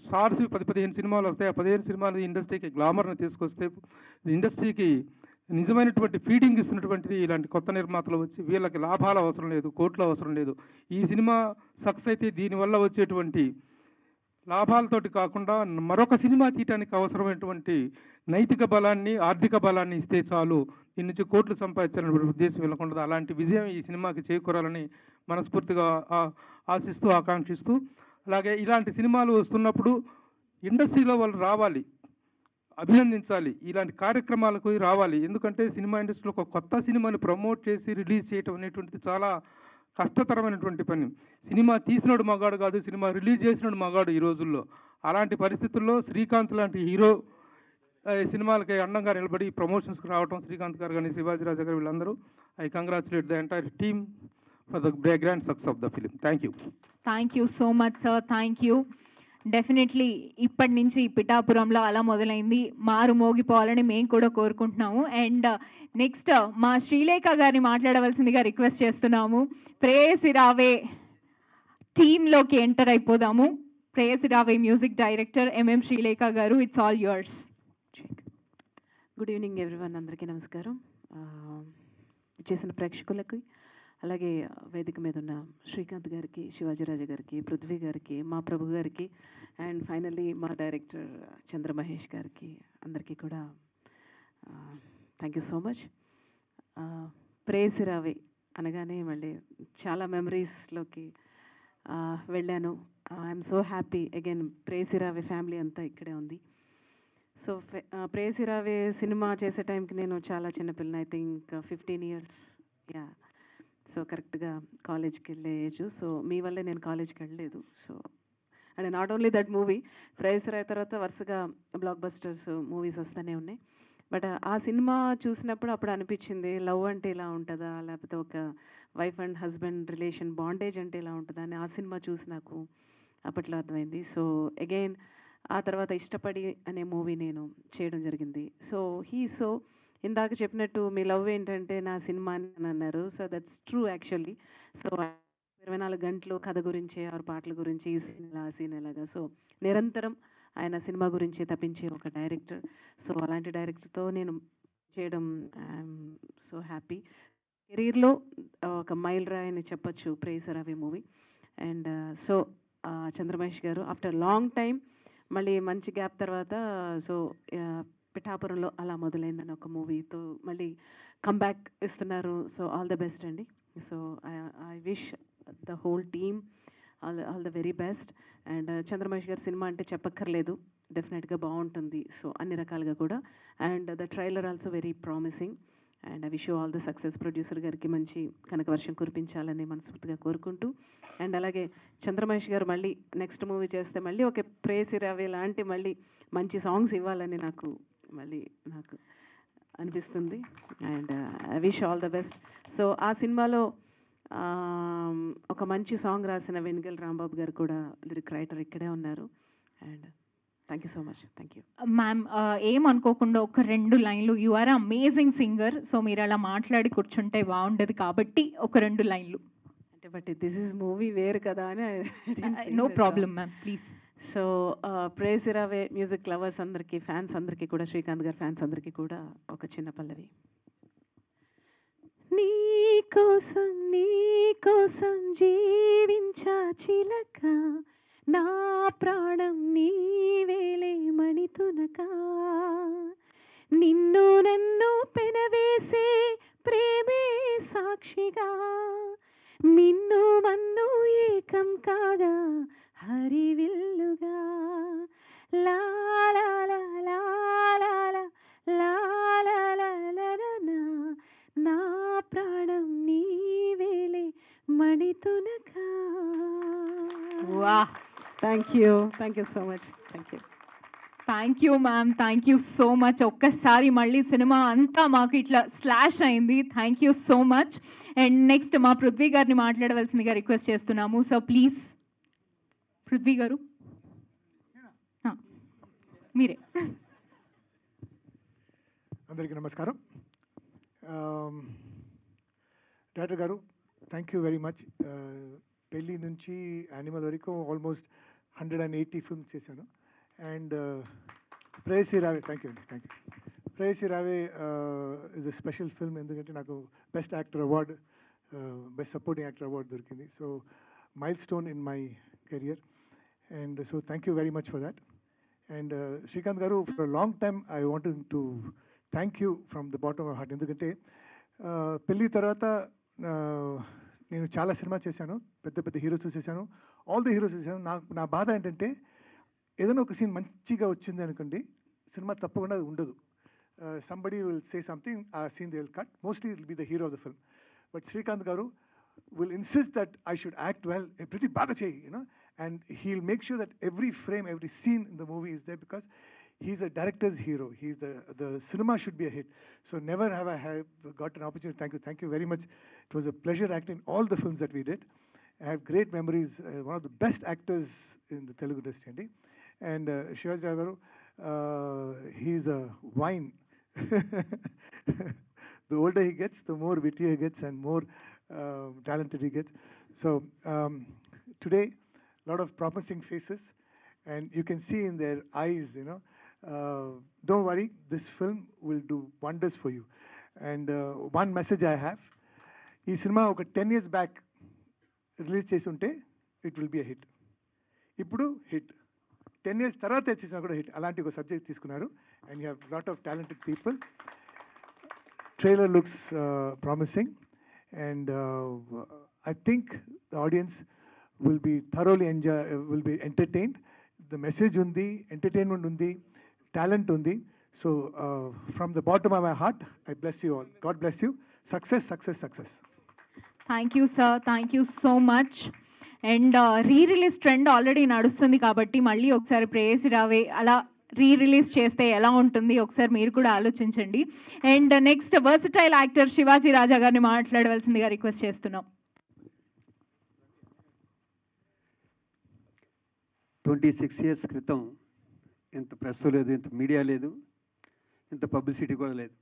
స్టార్స్ 10-15 సినిమాలు వస్తాయి. ఆ 15 సినిమాలు ఇండస్ట్రీకి గ్లామర్ని తీసుకొస్తే ఇండస్ట్రీకి నిజమైనటువంటి ఫీడింగ్ ఇస్తున్నటువంటిది ఇలాంటి కొత్త నిర్మాతలు వచ్చి వీళ్ళకి లాభాలు అవసరం లేదు, కోట్లు అవసరం లేదు. ఈ సినిమా సక్సెస్ అయితే దీనివల్ల వచ్చేటువంటి లాభాలతోటి కాకుండా మరొక సినిమా తీయటానికి అవసరమైనటువంటి నైతిక బలాన్ని, ఆర్థిక బలాన్ని ఇస్తే చాలు, దీని నుంచి కోట్లు సంపాదించాలనే ఉద్దేశం వెళ్ళకుండా అలాంటి విజయం ఈ సినిమాకి చేకూరాలని మనస్ఫూర్తిగా ఆశిస్తూ, ఆకాంక్షిస్తూ, అలాగే ఇలాంటి సినిమాలు వస్తున్నప్పుడు ఇండస్ట్రీలో వాళ్ళు రావాలి, అభినందించాలి, ఇలాంటి కార్యక్రమాలకు రావాలి. ఎందుకంటే సినిమా ఇండస్ట్రీలో ఒక కొత్త సినిమాని ప్రమోట్ చేసి రిలీజ్ చేయటం అనేటువంటిది చాలా కష్టతరమైనటువంటి పని. సినిమా తీసినోడు మగాడు కాదు, సినిమా రిలీజ్ చేసినోడు మగాడు ఈ రోజుల్లో. అలాంటి పరిస్థితుల్లో శ్రీకాంత్ లాంటి హీరో సినిమాలకి అండంగా నిలబడి ప్రమోషన్స్కి రావడం, శ్రీకాంత్ గారు కానీ శివాజీ రాజా గారు వీళ్ళందరూ, I congratulate the entire team for the grand success of the film. Thank you. Thank you so much sir, thank you. Definitely ఇప్పటి నుంచి పిఠాపురంలో అలా మొదలైంది, మారు మోగిపోవాలని మేము కూడా కోరుకుంటున్నాము. అండ్ నెక్స్ట్ మా శ్రీలేఖ గారిని మాట్లాడవలసిందిగా రిక్వెస్ట్ చేస్తున్నాము. ప్రేయసి రావే టీంలోకి ఎంటర్ అయిపోదాము. ప్రేయసి రావే మ్యూజిక్ డైరెక్టర్ ఎంఎం శ్రీలేఖ గారు, it's all yours. Good evening everyone, అందరికీ నమస్కారం. చేసిన ప్రేక్షకులకి, అలాగే వేదిక మీద ఉన్న శ్రీకాంత్ గారికి, శివాజీరాజు గారికి, పృథ్వీ గారికి, మా ప్రభు గారికి, అండ్ ఫైనల్లీ మా డైరెక్టర్ చంద్రమహేష్ గారికి, అందరికీ కూడా థ్యాంక్ యూ సో మచ్. ప్రేయసి రావే అనగానే మళ్ళీ చాలా మెమరీస్లోకి వెళ్ళాను. I'm so happy again. ప్రేయసి రావే ఫ్యామిలీ అంతా ఇక్కడే ఉంది. సో ప్రేయసి రావే సినిమా చేసే టైంకి నేను చాలా చిన్నపిల్ల, I think 15 years, yeah. So కరెక్ట్గా కాలేజ్కి వెళ్ళే ఏజ్. సో మీ వల్లే నేను కాలేజ్కి వెళ్ళలేదు. So and not only that movie, ప్రేయసి రావే తర్వాత వరుసగా బ్లాక్ బస్టర్స్ మూవీస్ వస్తూనే ఉన్నాయి. బట్ ఆ సినిమా చూసినప్పుడు అప్పుడు అనిపించింది, లవ్ అంటే ఇలా ఉంటుందా, లేకపోతే ఒక wife and husband relation bondage అంటే ఇలా ఉంటుందా అని ఆ సినిమా చూసి నాకు అప్పట్లో అర్థమైంది. సో అగైన్ ఆ తర్వాత ఇష్టపడి అనే మూవీ నేను చేయడం జరిగింది. సో ఇందాక చెప్పినట్టు మీ లవ్ ఏంటంటే నా సినిమా అని అన్నారు. So that's true actually. So 24 గంటలు కథ గురించి, ఆరు పాటల గురించి, ఈ సీన్ ఎలా, ఆ సీన్ ఎలాగా, సో నిరంతరం ఆయన సినిమా గురించి తప్పించే ఒక డైరెక్టర్. సో అలాంటి డైరెక్టర్తో నేను చేయడం ఐఎమ్ సో హ్యాపీ. కెరీర్లో ఒక మైల్ రాయ్ అని చెప్పొచ్చు ప్రేయసి రావే మూవీ. అండ్ సో చంద్రమహేష్ గారు ఆఫ్టర్ లాంగ్ టైం మళ్ళీ మంచి గ్యాప్ తర్వాత సో పిఠాపురంలో అలా మొదలైందని ఒక మూవీతో మళ్ళీ కమ్బ్యాక్ ఇస్తున్నారు. సో ఆల్ ద బెస్ట్ అండి. So I wish the whole team all the very best. And Chandra Mahesh గారి సినిమా అంటే చెప్పక్కర్లేదు, డెఫినెట్గా బాగుంటుంది. సో అన్ని రకాలుగా కూడా. And the trailer also very promising. And I wish you all the success. Producer గారికి మంచి కనకవర్షం కురిపించాలని మనస్ఫూర్తిగా కోరుకుంటూ, అండ్ అలాగే చంద్రమహేష్ గారు మళ్ళీ నెక్స్ట్ మూవీ చేస్తే మళ్ళీ ఒక ప్రేయసి రావే లాంటి మళ్ళీ మంచి సాంగ్స్ ఇవ్వాలని నాకు అనిపిస్తుంది. And I wish all the best. So ఆ సినిమాలో ఒక మంచి సాంగ్ రాసిన వెనుగల్ రాంబాబు గారు కూడా లిరిక్ రైటర్ ఇక్కడే ఉన్నారు. And thank you so much. Thank you. Ma'am ఏమనుకోకుండా ఒక 2 లైన్లు. You are amazing singer. So మీరు అలా మాట్లాడి కూర్చుంటే బాగుండదు కాబట్టి ఒక 2 లైన్లు. అంటే బట్ దిస్ ఈజ్ మూవీ వేరు కదా అని no problem ma'am, please. So Preyasi Raave music lovers అందరికీ, ఫ్యాన్స్ అందరికీ కూడా, శ్రీకాంత్ గారి ఫ్యాన్స్ అందరికీ కూడా ఒక చిన్న పల్లవి. నీ కోసం జీవించా చిలక, నా ప్రాణం నీవేలే మణితునక, నిన్ను నన్ను పెనవేసే ప్రేమే సాక్షిగా, మిన్ను మన్ను ఏకం కాగా హరివిల్లుగా, లా లా లా లా లా లా లా లా లా లా లా, నా ప్రాణం నీవేలే మణితునక. వాహ్, thank you so much. Thank you ma'am, thank you so much. ఒక్కసారి మళ్ళీ సినిమా అంతా మాకు ఇట్లా స్లాష్ అయింది. Thank you so much. And next మా పృథ్వీ గారిని మాట్లాడవలసిందిగా రిక్వెస్ట్ చేస్తున్నాము. సో ప్లీజ్ పృథ్వీ గారు, మీరే. అందరికీ నమస్కారం. డైరెక్టర్ గారు, థ్యాంక్ యూ వెరీ మచ్. పెళ్ళి నుంచి యానిమల్ వరకు ఆల్మోస్ట్ 180 ఫిల్మ్స్ చేశాను. అండ్ ప్రేయసి రావే, థ్యాంక్ యూ ప్రేయసి రావే ఇస్ ఎ స్పెషల్ ఫిల్మ్, ఎందుకంటే నాకు best actor award, best supporting actor award దొరికింది. So milestone in my career. And so thank you very much for that. And Srikanth garu, for long time I wanted to thank you from the bottom of heart. ఎందుకంటే పెళ్ళి తర్వాత నేను చాలా cinema చేశాను, పెద్ద heroes చేశాను, all the heroes చేశాను. నా బాధ ఏంటంటే ఏదైనా ఒక సీన్ మంచిగా వచ్చింది అనుకోండి, సినిమా తప్పకుండా ఉండదు. సంబడి విల్ సే సంథింగ్, ఆ scene they will cut, mostly will be the hero of the film. But Srikanth గారు will insist that I should act well, pretty baga chahiye, you know, and he'll make sure that every frame, every scene in the movie is there, because he's a director's hero. He's the cinema should be a hit. So never have I got an opportunity. Thank you very much. It was a pleasure acting in all the films that we did. I have great memories. One of the best actors in the Telugu industry. And Shivaji Garu, he's a wine. The older he gets, the more witty he gets and more talented he gets. So today, a lot of promising faces, and you can see in their eyes, you know, don't worry, this film will do wonders for you. And one message I have, ఈ cinema ఒక 10 years back release చేసి ఉంటే it will be a hit. ఇప్పుడు hit. 10 years తర్వాత చేసినా కూడా hit. అలాంటి ఒక సబ్జెక్ట్ తీసుకున్నారు. And you have lot of talented people. Trailer looks promising. And I think the audience will be thoroughly will be entertained. The message undi, entertainment undi, talent undi. So from the bottom of my heart, I bless you all. God bless you. Success, success, success. Thank you sir, thank you so much. And re-release trend already నడుస్తుంది కాబట్టి మళ్ళీ ఒకసారి ప్రేయసి రావే అలా re-release చేస్తే ఎలా ఉంటుంది ఒకసారి మీరు కూడా ఆలోచించండి. And next versatile actor Shivaji Raja గారిని మాట్లాడవలసిందిగా రిక్వెస్ట్ చేస్తున్నాం. 26 years క్రితం ఇంత ప్రెస్ లేదు, ఇంత మీడియా లేదు, ఇంత పబ్లిసిటీ కూడా లేదు.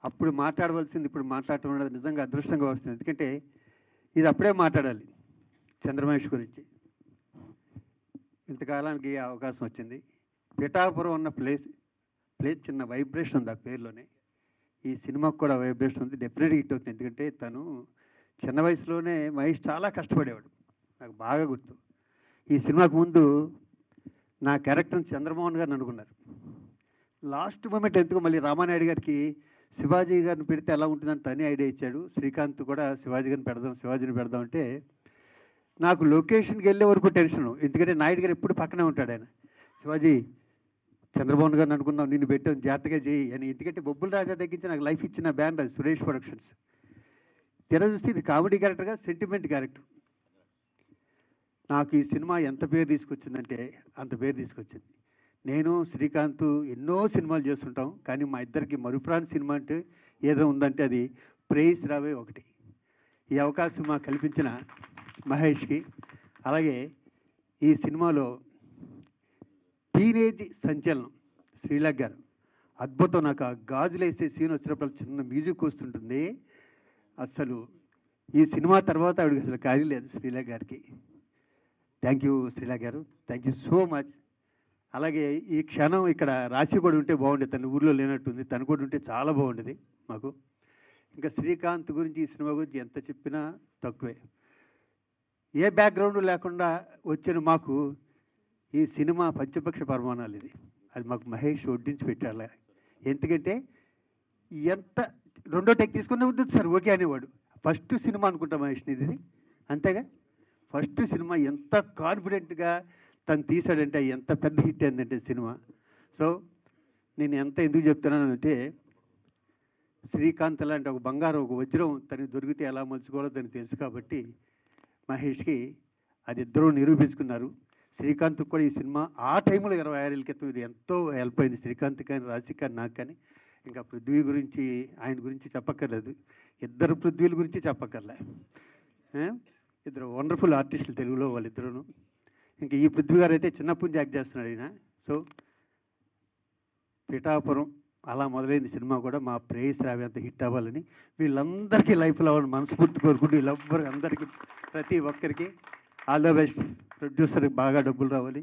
అప్పుడు మాట్లాడవలసింది ఇప్పుడు మాట్లాడటం అనేది నిజంగా అదృష్టంగా వస్తుంది. ఎందుకంటే ఇది అప్పుడే మాట్లాడాలి చంద్రమహేష్ గురించి. ఇంతకాలానికి ఈ అవకాశం వచ్చింది. పిఠాపురం ఉన్న ప్లేస్ చిన్న వైబ్రేషన్ ఉంది ఆ పేరులోనే. ఈ సినిమాకు కూడా వైబ్రేషన్ ఉంది. డెఫినెట్గా హిట్ అవుతుంది. ఎందుకంటే తను చిన్న వయసులోనే మహేష్ చాలా కష్టపడేవాడు, నాకు బాగా గుర్తు. ఈ సినిమాకు ముందు నా క్యారెక్టర్ని చంద్రమోహన్ గారిని అనుకున్నారు. లాస్ట్ మూమెంట్ ఎందుకు మళ్ళీ రామానాయుడు గారికి శివాజీ గారిని పెడితే ఎలా ఉంటుందని తనే ఐడియా ఇచ్చాడు. శ్రీకాంత్ కూడా శివాజీని పెడదాం అంటే నాకు లొకేషన్కి వెళ్ళే వరకు టెన్షను. ఎందుకంటే నాయుడు గారు ఎప్పుడు పక్కనే ఉంటాడు. ఆయన శివాజీ చంద్రబాబు గారిని అనుకున్నాం, నిన్ను పెట్టాం, జాగ్రత్తగా చేయి అని. ఎందుకంటే బొబ్బుల రాజా తగ్గించి నాకు లైఫ్ ఇచ్చిన బ్యాండ్ అది సురేష్ ప్రొడక్షన్స్. తెర చూస్తే ఇది కామెడీ క్యారెక్టర్గా సెంటిమెంట్ క్యారెక్టర్. నాకు ఈ సినిమా ఎంత పేరు తీసుకొచ్చిందంటే అంత పేరు తీసుకొచ్చింది. నేను శ్రీకాంత్ ఎన్నో సినిమాలు చేస్తుంటాం, కానీ మా ఇద్దరికి మరుపురాని సినిమా అంటే ఏదో ఉందంటే అది ప్రేయసి రావే ఒకటి. ఈ అవకాశం మాకు కల్పించిన మహేష్కి, అలాగే ఈ సినిమాలో టీనేజ్ సంచలనం శ్రీలేఖ గారు అద్భుతం. నాకు ఆ గాజులు వేసే సీన్ వచ్చినప్పుడు చిన్న మ్యూజిక్ వస్తుంటుంది. అసలు ఈ సినిమా తర్వాత ఆవిడకి అసలు ఖాళీ లేదు శ్రీలేఖ గారికి. థ్యాంక్ యూ శ్రీలేఖ గారు, థ్యాంక్ యూ సో మచ్. అలాగే ఈ క్షణం ఇక్కడ రాశి కూడా ఉంటే బాగుండేది, తన ఊర్లో లేనట్టుంది, తను కూడా ఉంటే చాలా బాగుండేది మాకు. ఇంకా శ్రీకాంత్ గురించి ఈ సినిమా గురించి ఎంత చెప్పినా తక్కువే. ఏ బ్యాక్గ్రౌండ్ లేకుండా వచ్చిన మాకు ఈ సినిమా పంచపక్ష పరిమాణాలు ఇది. అది మాకు మహేష్ వడ్డించి పెట్టాలి. ఎందుకంటే ఎంత రెండో టెక్ తీసుకునే వద్దు సార్ ఓకే అనేవాడు. ఫస్ట్ సినిమా అనుకుంటా మహేష్ని ఇది, అంతేగా ఫస్ట్ సినిమా ఎంత కాన్ఫిడెంట్గా తను తీశాడంటే ఎంత పెద్ద హిట్ అయిందంటే సినిమా. సో నేను ఎంత ఎందుకు చెప్తున్నానంటే శ్రీకాంత్ లాంటి ఒక బంగారం ఒక వజ్రం తనకి దొరికితే ఎలా మలుచుకోవాలో తనకు తెలుసు కాబట్టి మహేష్కి అది ఇద్దరూ నిరూపించుకున్నారు. శ్రీకాంత్ కూడా ఈ సినిమా ఆ టైంలో 26 ఏళ్ళ క్రితం ఇది ఎంతో హెల్ప్ అయింది శ్రీకాంత్ కానీ రాశి కానీ నాకు కానీ. ఇంకా పృథ్వీ గురించి ఆయన గురించి చెప్పక్కర్లేదు, ఇద్దరు పృథ్వీల గురించి చెప్పక్కర్లే. ఇద్దరు వండర్ఫుల్ ఆర్టిస్టులు తెలుగులో వాళ్ళిద్దరూ. ఇంకా ఈ పృథ్వీ గారు అయితే చిన్నప్పటి నుంచి యాక్ట్ చేస్తున్నాడు ఆయన. సో పిఠాపురం అలా మొదలైంది సినిమా కూడా మా ప్రేయస్ రావి అంత హిట్ అవ్వాలని వీళ్ళందరికీ లైఫ్లో అవ్వాలని మనస్ఫూర్తి కోరుకుంటూ వీళ్ళెవ్వరు అందరికీ ప్రతి ఒక్కరికి ఆల్ ద బెస్ట్. ప్రొడ్యూసర్కి బాగా డబ్బులు రావాలి.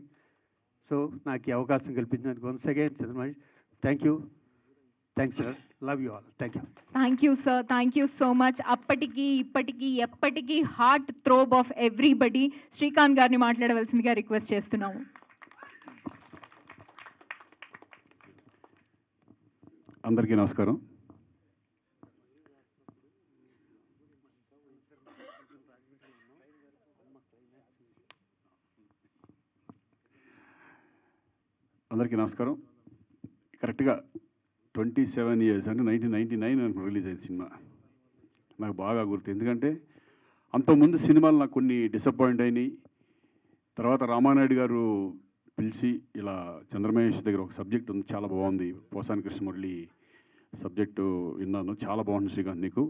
సో నాకు ఈ అవకాశం కల్పించినందుకు once again Chandramahesh thank you, thanks sir, love you all, thank you. Thank you sir, thank you so much. అప్పటికి ఇప్పటికీ ఎప్పటికీ heartthrob of everybody Srikanth గారిని మాట్లాడవలసిందిగా రిక్వెస్ట్ చేస్తున్నాము. అందరికీ నమస్కారం. అందరికీ నమస్కారం. కరెక్ట్గా 27 years అంటే 1999 రిలీజ్ అయిన సినిమా నాకు బాగా గుర్తు. ఎందుకంటే అంతకుముందు సినిమాలు నాకు కొన్ని డిసప్పాయింట్ అయినాయి. తర్వాత రామానాయుడు గారు పిలిచి ఇలా చంద్రమహేష్ దగ్గర ఒక సబ్జెక్ట్ ఉంది చాలా బాగుంది, పోసాని కృష్ణమురళి సబ్జెక్టు విన్నాను, చాలా బాగుంది శ్రీకాంత్ నీకు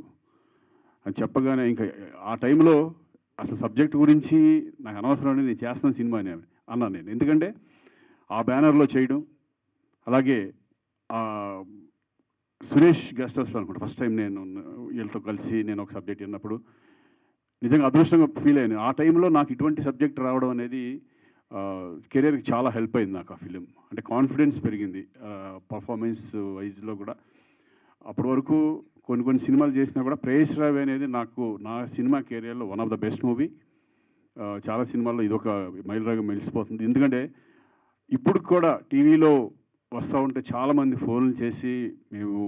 అని చెప్పగానే ఇంకా ఆ టైంలో అసలు సబ్జెక్ట్ గురించి నాకు అనవసరం, నేను చేస్తున్న సినిమా అని అన్నాను నేను. ఎందుకంటే ఆ బ్యానర్లో చేయడం, అలాగే సురేష్ గెస్ట్ హౌస్లో అనుకుంటా ఫస్ట్ టైం నేను వీళ్ళతో కలిసి నేను ఒక సబ్జెక్ట్ విన్నప్పుడు నిజంగా అదృష్టంగా ఫీల్ అయ్యాను. ఆ టైంలో నాకు ఇటువంటి సబ్జెక్ట్ రావడం అనేది కెరీర్కి చాలా హెల్ప్ అయింది నాకు. ఆ ఫిలిం అంటే కాన్ఫిడెన్స్ పెరిగింది పర్ఫార్మెన్స్ వైజ్లో కూడా. అప్పటి వరకు కొన్ని సినిమాలు చేసినా కూడా ప్రేయస్ రావి అనేది నాకు నా సినిమా కెరియర్లో one of the best movie. చాలా సినిమాల్లో ఇదొక మైలురాయిగా మెలిసిపోతుంది. ఎందుకంటే ఇప్పుడు కూడా టీవీలో వస్తూ ఉంటే చాలామంది ఫోన్లు చేసి మేము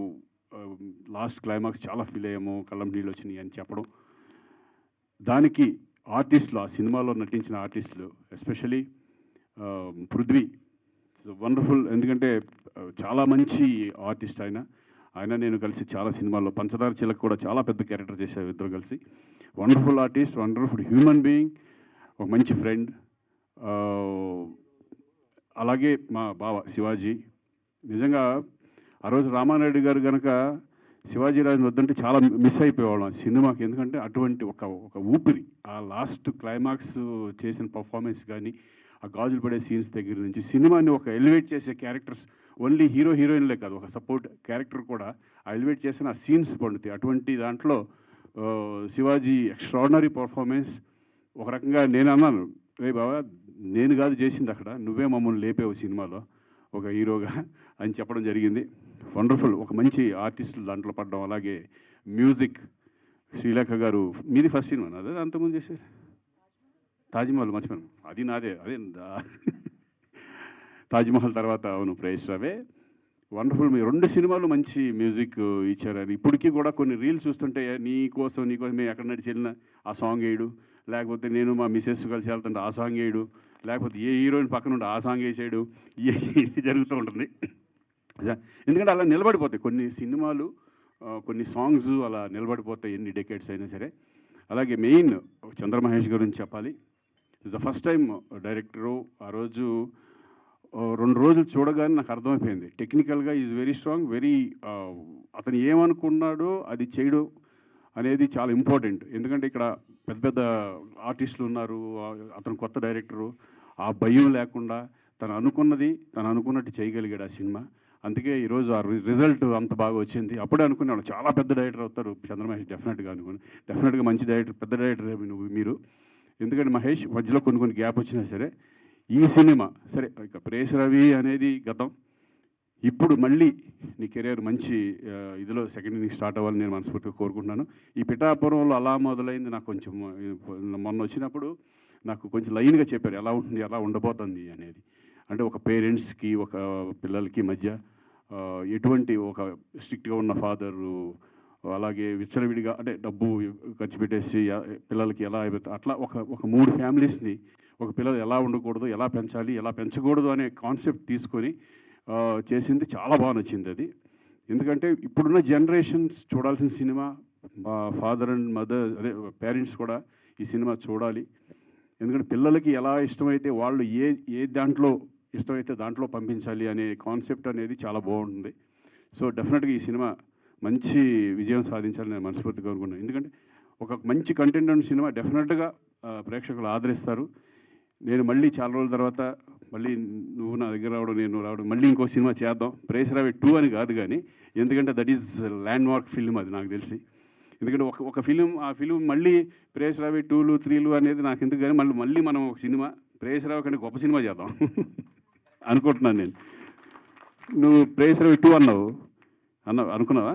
లాస్ట్ క్లైమాక్స్ చాలా ఫీల్ అయ్యాము, కళ్ళం నీళ్ళు వచ్చినాయి అని చెప్పడం. దానికి ఆర్టిస్టులు, ఆ సినిమాలో నటించిన ఆర్టిస్టులు ఎస్పెషలీ పృథ్వీ వండర్ఫుల్. ఎందుకంటే చాలా మంచి ఆర్టిస్ట్ ఆయన నేను కలిసి చాలా సినిమాల్లో పంచదార చిలక కూడా చాలా పెద్ద క్యారెక్టర్ చేశారు ఇద్దరు కలిసి. Wonderful artist, wonderful human being, ఒక మంచి ఫ్రెండ్. అలాగే మా బావ శివాజీ. నిజంగా ఆ రోజు రామానాయుడు గారు కనుక శివాజీరాజు వద్దంటే చాలా మిస్ అయిపోయేవాళ్ళం సినిమాకి. ఎందుకంటే అటువంటి ఒక ఊపిరి, ఆ లాస్ట్ క్లైమాక్స్ చేసిన పర్ఫార్మెన్స్ కానీ, ఆ గాజులు పడే సీన్స్ దగ్గర నుంచి సినిమాని ఒక ఎలివేట్ చేసే క్యారెక్టర్స్, ఓన్లీ హీరో హీరోయిన్లే కాదు, ఒక సపోర్ట్ క్యారెక్టర్ కూడా ఆ ఎలివేట్ చేసిన ఆ సీన్స్ పండుతాయి. అటువంటి దాంట్లో శివాజీ ఎక్స్ట్రాడినరీ పర్ఫార్మెన్స్. ఒక రకంగా నేను అన్నాను, రే బాబా నేను కాదు చేసింది అక్కడ, నువ్వే మమ్మల్ని లేపేవు సినిమాలో ఒక హీరోగా అని చెప్పడం జరిగింది. వండర్ఫుల్, ఒక మంచి ఆర్టిస్టులు దాంట్లో పడడం. అలాగే మ్యూజిక్ శ్రీలేఖ గారు, మీది ఫస్ట్ సినిమా అదే అంతకుముందు చేశారు తాజ్మహల్, మర్చిపోయాను అది నాదే, అదే తాజ్మహల్ తర్వాత అవును ప్రేయస్ రావే. వండర్ఫుల్, మీ 2 సినిమాలు మంచి మ్యూజిక్ ఇచ్చారని. ఇప్పటికీ కూడా కొన్ని రీల్స్ చూస్తుంటే నీకోసం మేము ఎక్కడ నడిచి వెళ్ళినా ఆ సాంగ్ వేయడు, లేకపోతే నేను మా మిసెస్ కలిసి వెళ్తుంటే ఆ సాంగ్ వేయడు, లేకపోతే ఏ హీరోయిన్ పక్కన ఉంటే ఆ సాంగ్ వేసాడు, ఇది జరుగుతూ ఉంటుంది. ఎందుకంటే అలా నిలబడిపోతాయి కొన్ని సినిమాలు, కొన్ని సాంగ్స్ అలా నిలబడిపోతాయి ఎన్ని డెకేడ్స్ అయినా సరే. అలాగే మెయిన్ చంద్రమహేష్ గురించి చెప్పాలి. It's the first time director. ఆ రోజు 2 రోజులు చూడగానే నాకు అర్థమైపోయింది టెక్నికల్గా ఈజ్ వెరీ స్ట్రాంగ్, వెరీ అతను ఏమనుకున్నాడో అది చేయడం అనేది చాలా ఇంపార్టెంట్. ఎందుకంటే ఇక్కడ పెద్ద పెద్ద ఆర్టిస్టులు ఉన్నారు, అతను కొత్త డైరెక్టరు, ఆ భయం లేకుండా తను అనుకున్నట్టు చేయగలిగాడు ఆ సినిమా. అందుకే ఈరోజు ఆ రిజల్ట్ అంత బాగా వచ్చింది. అప్పుడే అనుకున్నాను చాలా పెద్ద డైరెక్టర్ అవుతారు చంద్రమహేష్ డెఫినెట్గా అనుకుని. డెఫినెట్గా మంచి డైరెక్టర్, పెద్ద డైరెక్టర్ మీరు. ఎందుకంటే మహేష్ మధ్యలో కొన్ని గ్యాప్ వచ్చినా సరే ఈ సినిమా సరే ఇక ప్రేస్ రవి అనేది గతం. ఇప్పుడు మళ్ళీ నీ కెరీర్ మంచి ఇదిలో సెకండ్ ఇన్నింగ్ స్టార్ట్ అవ్వాలని నేను మనస్ఫూర్తిగా కోరుకుంటున్నాను. ఈ పిఠాపురంలో అలా మొదలైంది నాకు కొంచెం మొన్న వచ్చినప్పుడు నాకు కొంచెం లైన్గా చెప్పారు ఎలా ఉంటుంది, ఎలా ఉండబోతుంది అనేది. అంటే ఒక పేరెంట్స్కి ఒక పిల్లలకి మధ్య ఎటువంటి ఒక స్ట్రిక్ట్గా ఉన్న ఫాదరు, అలాగే విచ్చలవిడిగా అంటే డబ్బు ఖర్చు పెట్టేసి పిల్లలకి ఎలా అట్లా ఒక 3 ఫ్యామిలీస్ని ఒక పిల్లలు ఎలా ఉండకూడదు, ఎలా పెంచాలి, ఎలా పెంచకూడదు అనే కాన్సెప్ట్ తీసుకొని చేసింది. చాలా బాగా నచ్చింది అది. ఎందుకంటే ఇప్పుడున్న జనరేషన్స్ చూడాల్సిన సినిమా. ఫాదర్ అండ్ మదర్ అదే పేరెంట్స్ కూడా ఈ సినిమా చూడాలి. ఎందుకంటే పిల్లలకి ఎలా ఇష్టమైతే వాళ్ళు ఏ దాంట్లో ఇష్టమైతే దాంట్లో పంపించాలి అనే కాన్సెప్ట్ అనేది చాలా బాగుంటుంది. సో డెఫినెట్గా ఈ సినిమా మంచి విజయం సాధించాలని నేను మనస్ఫూర్తిగా అనుకున్నాను. ఎందుకంటే ఒక మంచి కంటెంట్ ఉన్న సినిమా డెఫినెట్గా ప్రేక్షకులు ఆదరిస్తారు. నేను మళ్ళీ చాలా రోజుల తర్వాత మళ్ళీ నువ్వు నా దగ్గర రావడం, నేను రావడం, మళ్ళీ ఇంకో సినిమా చేద్దాం. ప్రేస్ రవి 2 అని కాదు కానీ, ఎందుకంటే that is land mark film అది నాకు తెలిసి. ఎందుకంటే ఒక ఫిలిం, ఆ ఫిలిం మళ్ళీ ప్రేస్ రవి 2లు 3లు అనేది నాకు ఎందుకు కానీ మళ్ళీ మనం ఒక సినిమా ప్రేస్ రవి కంటే గొప్ప సినిమా చేద్దాం అనుకుంటున్నాను నేను. నువ్వు ప్రేస్ రవి 2 అనుకున్నావా?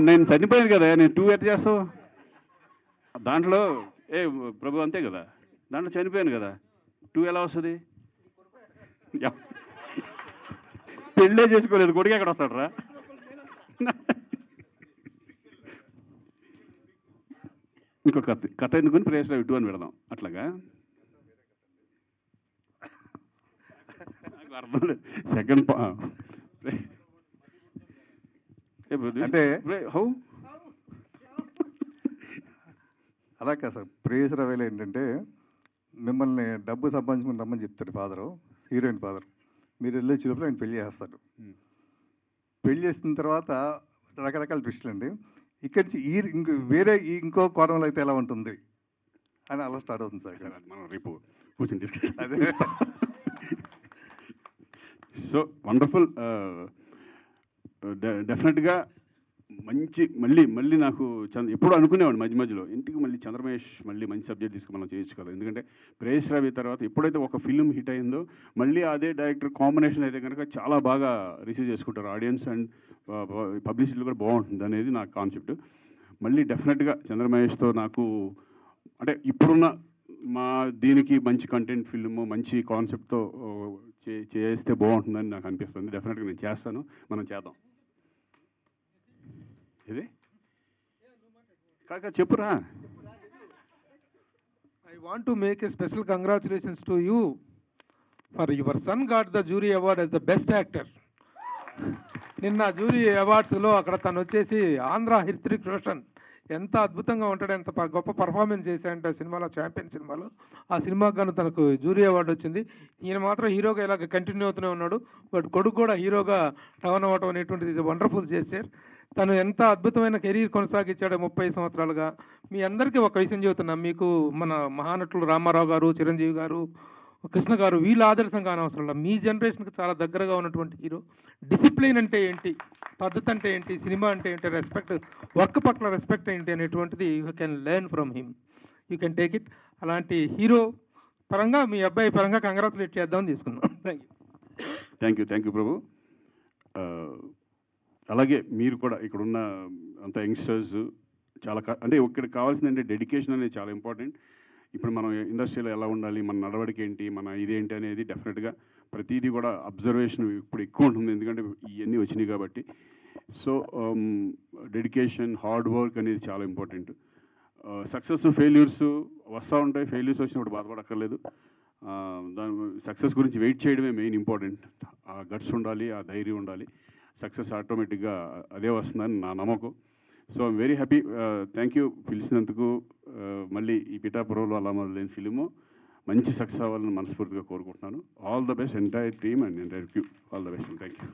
నేను చనిపోయాను కదా, నేను 2 ఎట్లా చేస్తావు? దాంట్లో ప్రభు అంతే కదా, దాంట్లో చనిపోయాను కదా, 2 ఎలా వస్తుంది? పెళ్ళే చేసుకోలేదు, కొడుకు ఎక్కడ వస్తాడు రా? ఇంకో కథ ఎందుకుని ప్రేస్ రవి 2 అని పెడదాం అట్లాగా. నాకు అర్థం లేదు. సెకండ్ అంటే హౌ అలా కాదు సార్. ప్రేస్ రవిలో ఏంటంటే మిమ్మల్ని డబ్బు సంపాదించుకుని రమ్మని చెప్తాడు ఫాదరు, హీరోయిన్ ఫాదర్. మీరు వెళ్ళే చిలుపులో ఆయన పెళ్లి చేస్తాడు. పెళ్లి చేసిన తర్వాత రకరకాల ట్విస్టులు అండి. ఇక్కడి నుంచి ఇంకో కోణంలో అయితే ఎలా ఉంటుంది అని అలా స్టార్ట్ అవుతుంది సార్. మనం రేపు కూర్చొని డిస్కస్. అదే సో వండర్ఫుల్. డెఫినెట్గా మళ్ళీ నాకు ఎప్పుడూ అనుకునేవాడు మధ్యలో ఇంటికి మళ్ళీ చంద్రమహేష్ మళ్ళీ మంచి సబ్జెక్ట్ తీసుకుని మనం చేయొచ్చు కదా. ఎందుకంటే ప్రేస్ రవి తర్వాత ఎప్పుడైతే ఒక ఫిల్మ్ హిట్ అయిందో మళ్ళీ అదే డైరెక్టర్ కాంబినేషన్ అయితే కనుక చాలా బాగా రిసీవ్ చేసుకుంటారు ఆడియన్స్ అండ్ పబ్లిసిటీ కూడా బాగుంటుంది అనేది నా కాన్సెప్ట్. మళ్ళీ డెఫినెట్గా చంద్రమహేష్తో నాకు అంటే ఇప్పుడున్న మా దీనికి మంచి కంటెంట్ ఫిల్మ్ మంచి కాన్సెప్ట్తో చేస్తే బాగుంటుందని నాకు అనిపిస్తుంది. డెఫినెట్గా నేను చేస్తాను, మనం చేద్దాం. ఇది కాక చెప్పురా. I want to make a special congratulations to you for your son got the jury award as the best actor. నిన్న జ్యూరీ అవార్డ్స్లో అక్కడ తను వచ్చేసి ఆంధ్ర హృతిక్ రోషన్ ఎంత అద్భుతంగా ఉంటాడు, ఎంత గొప్ప పర్ఫార్మెన్స్ చేశాడంటే సినిమాలో, ఛాంపియన్ సినిమాలో. ఆ సినిమాకి గాను తనకు జ్యూరీ అవార్డు వచ్చింది. ఈయన మాత్రం హీరోగా ఇలాగ కంటిన్యూ అవుతూనే ఉన్నాడు. బట్ కొడుకు కూడా హీరోగా టర్న్ అవ్వటం అనేటువంటిది వండర్ఫుల్ చేశారు. తను ఎంత అద్భుతమైన కెరీర్ కొనసాగించాడో 30 సంవత్సరాలుగా. మీ అందరికీ ఒక విషయం చెబుతున్నాం, మీకు మన మహానటులు రామారావు గారు, చిరంజీవి గారు, కృష్ణ గారు వీళ్ళ ఆదర్శం కానవసరం లేదు. మీ జనరేషన్కి చాలా దగ్గరగా ఉన్నటువంటి హీరో. డిసిప్లిన్ అంటే ఏంటి, పద్ధతి అంటే ఏంటి, సినిమా అంటే ఏంటి, రెస్పెక్ట్, వర్క్ పట్ల రెస్పెక్ట్ ఏంటి అనేటువంటిది you can learn from him, you can take it. అలాంటి హీరో పరంగా మీ అబ్బాయి పరంగా కంగ్రాచులేట్ చేద్దామని తీసుకున్నాం. థ్యాంక్ యూ ప్రభు. అలాగే మీరు కూడా ఇక్కడున్న అంత యంగ్స్టర్స్ చాలా అంటే ఇక్కడ కావాల్సింది అంటే డెడికేషన్ అనేది చాలా ఇంపార్టెంట్. ఇప్పుడు మనం ఇండస్ట్రీలో ఎలా ఉండాలి, మన నడవడిక ఏంటి, మన ఇదేంటి అనేది డెఫినెట్గా ప్రతిదీ కూడా అబ్జర్వేషన్ ఇప్పుడు ఎక్కువ ఉంటుంది, ఎందుకంటే ఇవన్నీ వచ్చినాయి కాబట్టి. సో డెడికేషన్, హార్డ్ వర్క్ అనేది చాలా ఇంపార్టెంట్. సక్సెస్ ఫెయిల్యూర్స్ వస్తూ ఉంటాయి, ఫెయిల్యూర్స్ వచ్చినప్పుడు బాధపడక్కర్లేదు. దాని సక్సెస్ గురించి వెయిట్ చేయడమే మెయిన్ ఇంపార్టెంట్. ఆ గట్స్ ఉండాలి, ఆ ధైర్యం ఉండాలి. సక్సెస్ ఆటోమేటిక్గా అదే వస్తుందని నా నమ్మకం. So I'm very happy. Thank you పిలిచినందుకు. మళ్ళీ ఈ పిఠాపురంలో అలా మొదలైన ఫిలిము మంచి సక్సెస్ అవ్వాలని మనస్ఫూర్తిగా కోరుకుంటున్నాను. All the best entire team and entire crew. All the best. Thank you.